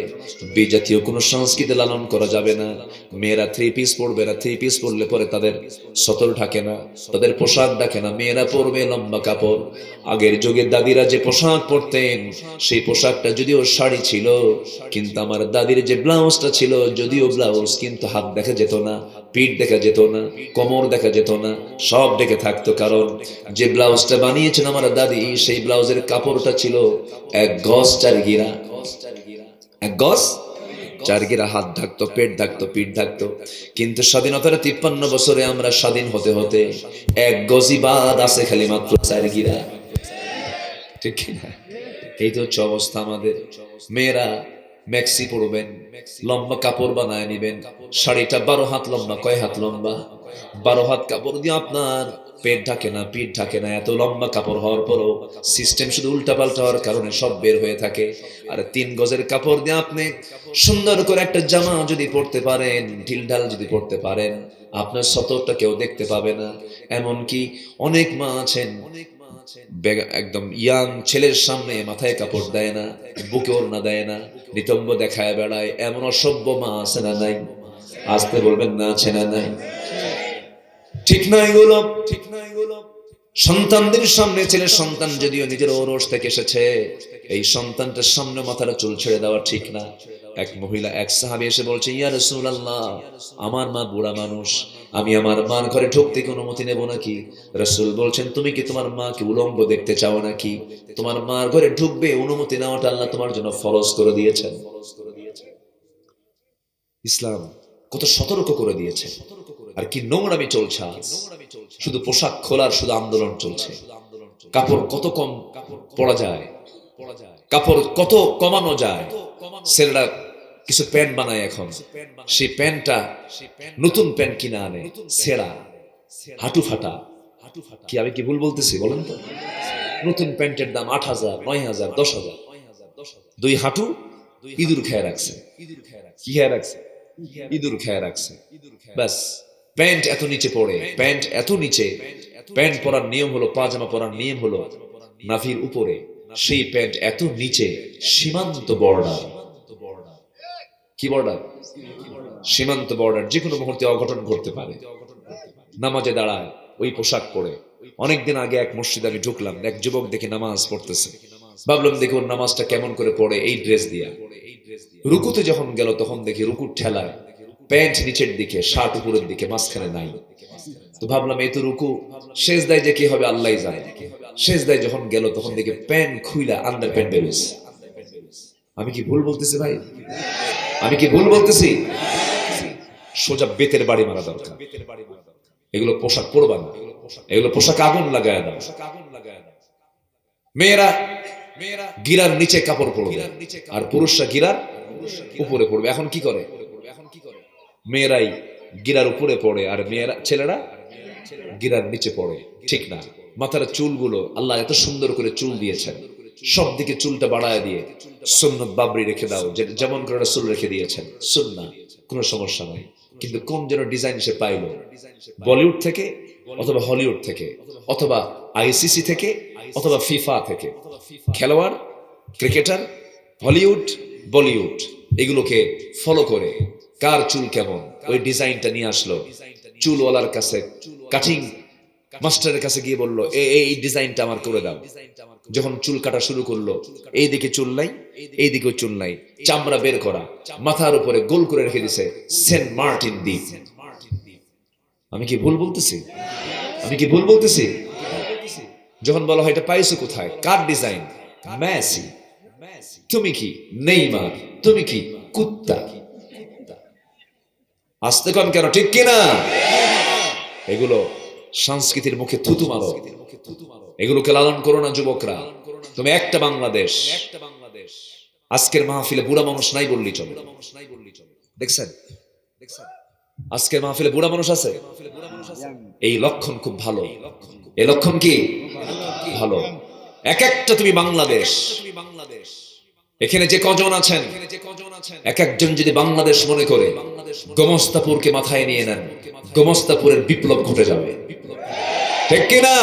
বিজাতীয় কোনো সংস্কৃতি লালন করা যাবে না। মেয়েরা 3 পিস পরবে না, 3 পিস পরলে পরে তাদের সতর ঢাকে না, তাদের পোশাক ঢাকে না। মেয়েরা পরবে লম্বা কাপড়। আগের যুগে দাদিরা যে পোশাক পরতেন, সেই পোশাকটা যদিও শাড়ি ছিল, কিন্তু আমার দাদির যে ব্লাউজটা ছিল, যদিও ব্লাউজ, কিন্তু হাত দেখা যেত না, পিঠ দেখা যেত না, কোমর দেখা যেত না, সব ঢেকে থাকতো। কারণ যে ব্লাউজটা বানিয়েছেন আমার দাদি, সেই ব্লাউজের কাপড়টা ছিল 1 গজ 4 গিরা। 1 গজ 4 গিরা হাত ঢাকতো, পেট ঢাকতো, পিঠ ঢাকতো। কিন্তু স্বাধীনতার 53 বছরে আমরা স্বাধীন হতে হতে 1 গজই বাদ আছে, খালি মাত্র 4 গিরা, ঠিক না? এই তো হচ্ছে অবস্থা আমাদের। মেয়েরা ম্যাক্সি পরবেন, লম্বা কাপড় বানায় নিবেন। শাড়িটা 12 হাত লম্বা। কয় হাত লম্বা? 12 হাত কাপড় দিয়ে আপনার পেট ঢাকে না, পিঠ ঢাকে না। এত লম্বা কাপড় হওয়ার পরও সিস্টেম শুধু উল্টাপাল্টা হওয়ার কারণে সব বের হয়ে থাকে। আর 3 গজের কাপড় দিয়ে আপনি সুন্দর করে একটা জামা যদি পরতে পারেন, ঢিলঢাল যদি পরতে পারেন, আপনার সতরটা কেউ দেখতে পাবে না। এমনকি অনেক মা আছেন একদম ইয়াং ছেলের সামনে মাথায় কাপড় দেয় না, বুকে ওড়না দেয় না, নিতম্ব দেখায় বেড়ায়। এমন অসভ্য মা আছে না নাই? আসতে বলবেন না, আছে না নাই? ঠিক না এগুলো? সন্তানদের সামনে, ছেলের সন্তান যদিও নিজের ওরস থেকে এসেছে, এই সন্তানটার সামনে মাথার চুল ছেড়ে দেওয়া ঠিক না। এক মহিলা, এক সাহাবী এসে বলছে, ইয়া রাসূলুল্লাহ, আমার মা বুড়া মানুষ, আমি আমার মার ঘরে ঢুকতে কি অনুমতি নেব নাকি? রাসূল বলছেন, তুমি কি তোমার মাকে উলঙ্গ দেখতে চাও নাকি? তোমার মার ঘরে ঢুকবে, অনুমতি নেওয়াটা আল্লাহ তোমার জন্য ফরজ করে দিয়েছেন। ইসলাম কত সতর্ক করে দিয়েছে। আর কি নোংরামি চলছে আজ। শুধু পোশাক খোলার শুধু আন্দোলন চলছে। কাপড় কত কম পরা যায়, কাপড় কত কমানো যায়। ছেলেরা কিছু প্যান্ট বানায় এখন, সেই প্যান্টটা নতুন প্যান্ট কিনা আনে, ছেঁড়া, হাঁটু ফাটা। কি আমি কি ভুল বলতেছি বলেন তো? নতুন প্যান্টের দাম 8,000, 9,000, 10,000। দুই হাঁটু ইঁদুর খেয়ে রাখছে। কি খেয়ে রাখছে? ইঁদুর খেয়ে রাখছে। ব্যাস, প্যান্ট এত নিচে পড়ে, প্যান্ট এত নিচে। প্যান্ট পরার নিয়ম হলো, পাজামা পরার নিয়ম হলো নাভির উপরে, সেই প্যান্ট এত নিচে, সীমান্ত বর্ডার। কি বর্ডার? সীমান্ত বর্ডার। যে কোনো মুহূর্তে অঘটন ঘটতে পারে। নামাজে দাঁড়ায় ওই পোশাক পরে। অনেকদিন আগে এক মসজিদে আমি ঢুকলাম, এক যুবক দেখে নামাজ পড়তেছে। ভাবলাম দেখি ওর নামাজটা কেমন করে পড়ে, এই ড্রেস দিয়া। রুকুতে যখন গেল তখন দেখি রুকুর ঠেলায় প্যান্ট নিচের দিকে, শার্ট উপরের দিকে, মাঝখানে নাই। তো ভাবলাম এই তো রুকু, সেজদায় যে কি হবে আল্লাহই জানে। সেজদায় যখন গেল তখন দেখি প্যান্ট খুইলা আন্ডার প্যান্ট বেরোছে। আমি কি ভুল বলতেছি ভাই? আমি কি ভুল বলতেছি? সোজা বেতের বাড়ি মারা দরকার। এগুলো পোশাক পরবা না, এগুলো পোশাক আগুন লাগায় দাও। মেয়েরা গিরার নিচে কাপড় পরবে, আর পুরুষরা গিরার উপরে পড়বে। এখন কি করে? মেয়েরাই গিরার উপরে পড়ে, আর ছেলেরা গিরার নিচে পড়ে। ঠিক না। মাথার চুলগুলো আল্লাহ এত সুন্দর করে চুল দিয়েছেন, সব দিকে চুলটা বাড়ায় দিয়ে সুন্নত বাবরি রেখে দাও, যেমন করে রাসূল রেখে দিয়েছেন। সুন্নাহ, কোনো সমস্যা নাই। কিন্তু কোন যেন ডিজাইন সে পাইলো, বলিউড থেকে অথবা হলিউড থেকে অথবা আইসিসি থেকে অথবা ফিফা থেকে। খেলোয়াড়, ক্রিকেটার, হলিউড, বলিউড এগুলোকে ফলো করে কার চুল কেমন ওই ডিজাইনটা নিয়ে আসলো। চুলওয়ালার কাছে, কাটিং মাস্টারের কাছে গিয়ে বলল এই ডিজাইনটা আমার করে দাও। যখন চুল কাটা শুরু করলো, এই দিকে চুল নাই, এই দিকে চুল নাই, চামড়া বের করা, মাথার উপরে গোল করে রেখে দিছে সেন্ট মার্টিন দ্বীপ। আমি কি ভুল বলতেছি? আমি কি ভুল বলতেছি? যখন বলা হয় এটা পাইছো কোথায়, কার ডিজাইন? মেসি। তুমি কি নেইমার? তুমি কি কুত্তা? আসতে কন কেন, ঠিক কিনা? এগুলো সংস্কৃতির মুখে থুতু মারো, এগুলোকে লালন করো না যুবকরা। তুমি একটা বাংলাদেশ। আজকের মাহফিলে বুড়া মানুষ নাই বললি চলে। দেখছেন আজকের মাহফিলে বুড়া মানুষ আছে, এই লক্ষণ খুব ভালো। এই লক্ষণ কি ভালো? এক একটা তুমি বাংলাদেশ। এখানে যে কজন আছেন, এক একজন যদি বাংলাদেশ মনে করে গোমস্তাপুরকে মাথায় নিয়ে নেন, গোমস্তাপুরের বিপ্লব ঘটে যাবে। ঠিক কিনা?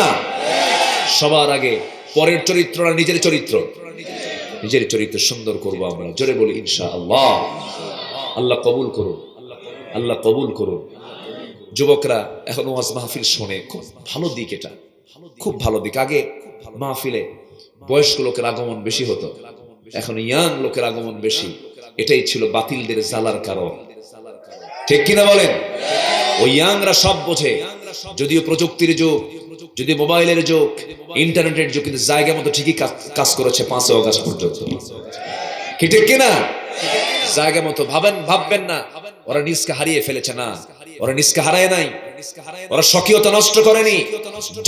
সবার আগে পরের চরিত্র না নিজের চরিত্র? নিজের চরিত্র সুন্দর করবো আমরা। জোরে বলি ইনশাআল্লাহ। আল্লাহ কবুল করুন, আল্লাহ কবুল করুন। যুবকরা এখন ওয়াজ মাহফিল শোনে, খুব ভালো দিক এটা, খুব ভালো দিক। আগে মাহফিলে বয়স্ক লোকের আগমন বেশি হতো, এখন ইয়াং লোকের আগমন বেশি। এটাই ছিল বাতিলদের জ্বালার কারণ। ঠিক কিনা বলেন? ওই ইয়াংরা সব বোঝে, যদিও প্রযুক্তির যুগ, যদি মোবাইলের যুগ, ইন্টারনেটের যুগ, কিন্তু জায়গা মতো ঠিকই কাজ করেছে 5 অগাস্ট পর্যন্ত। কি ঠিক কিনা? জায়গা মতো। ভাববেন না ওরা নিজকে হারিয়ে ফেলেছে, না, ওরা নিজকে হারায় নাই, ওরা স্বকীয়তা নষ্ট করেনি,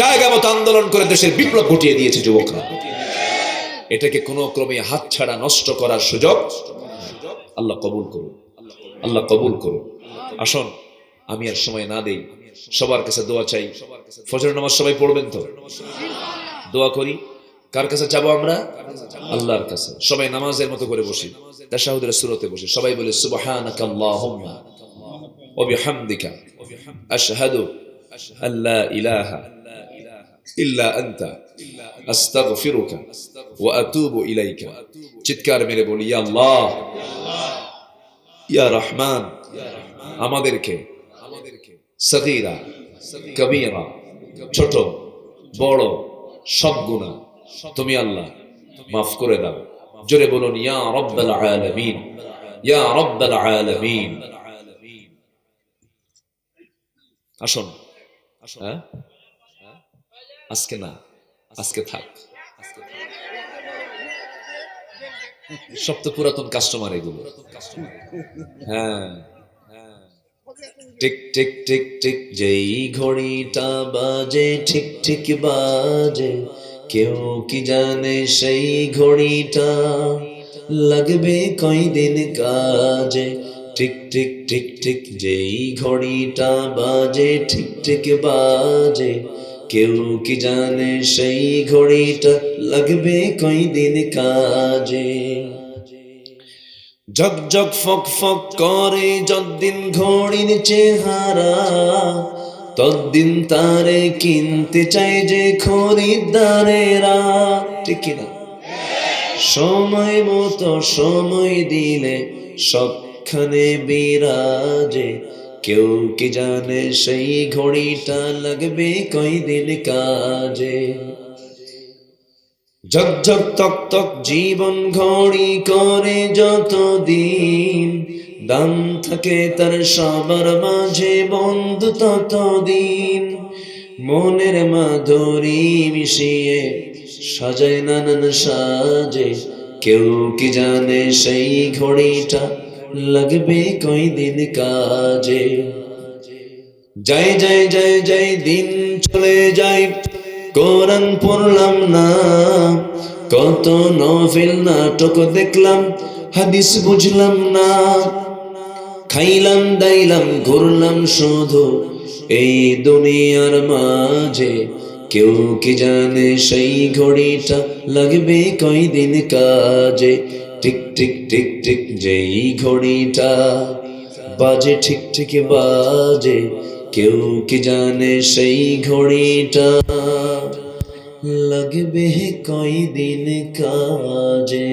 জায়গা মতো আন্দোলন করে দেশের বিপ্লব ঘটিয়ে দিয়েছে যুবকরা। এটাকে কোনো ক্রমে হাতছাড়া নষ্ট করার সুযোগ আল্লাহ কবুল করুন, আল্লাহ কবুল করুন। আসুন আমি আর সময় না দেই, সবার কাছে দোয়া চাই। ফজরের নামাজ সবাই পড়বেন তো? দোয়া করি। কার কাছে যাবো আমরা? আল্লাহর কাছে। সবাই নামাজের মতো করে বসি, তাশাহুদের সূরাতে বসি। সবাই বলে সুবহানাকাল্লাহুম্মা ওয়া বিহামদিকা আশহাদু আল্লা ইলাহা ইল্লা আনতা আস্তাগফিরুকা ওয়া আতুবু ইলাইকা। চিৎকার মেরে বলি ইয়া আল্লাহ, ইয়া রহমান, আমাদেরকে সগীরা কবীরা, ছোট বড় সব গুনাহ তুমি আল্লাহ মাফ করে দাও। জোরে বলুন ইয়া রাব্বাল আলামিন, ইয়া রাব্বাল আলামিন। আসুন, হ্যাঁ আজকে না, আজকে থাক। সব তো পুরাতন কাস্টমার এগুলো। হ্যাঁ, টিক টিক টিক টিক, যেই ঘড়িটা বাজে ঠিক ঠিক বাজে, কেউ কি জানে সেই ঘড়িটা লাগবে কয়দিন কাজে। টিক টিক টিক টিক যেই ঘড়িটা বাজে, ঠিক ঠিক বাজে, কেউ কি জানে সেই ঘড়িটা লাগবে কয়দিন কাজে। ঝক ঝক ফক ফক করে যতদিন ঘড়ির চেহারা, ততদিন তারে কিনতে চাই যে খরিদ্দারেরা। ঠিক কিনা? সময় মতো সময় দিলে সবখানে বিরাজে, কেউ কি জানে সেই ঘড়িটা লাগবে কয়দিন কাজে। ঝক ঝক তক তক জীবন ঘড়ি করে যতদিন, দাম থাকে তার সবার মাঝে বন্ধু ততদিন। মনের মাধুরী মিশিয়ে সাজায় নানান সাজে, কেউ কি জানে সেই ঘড়িটা লাগবে কয়দিন কাজে। যাই যাই যাই যাই দিন চলে যায়, কোরআন পড়লাম না, কত নভেল নাটক দেখলাম, হাদিস বুঝলাম না। খাইলাম দাইলাম ঘুরলাম শুধু এই দুনিয়ার মাঝে, কেউ কি জানে সেই ঘড়িটা লাগবে কয়দিন কাজে। টিক টিক টিক টিক যেই ঘড়িটা বাজে, ঠিক ঠিক বাজে, কেউ কি জানে সেই ঘড়িটা লাগবে কয়দিন কাজে।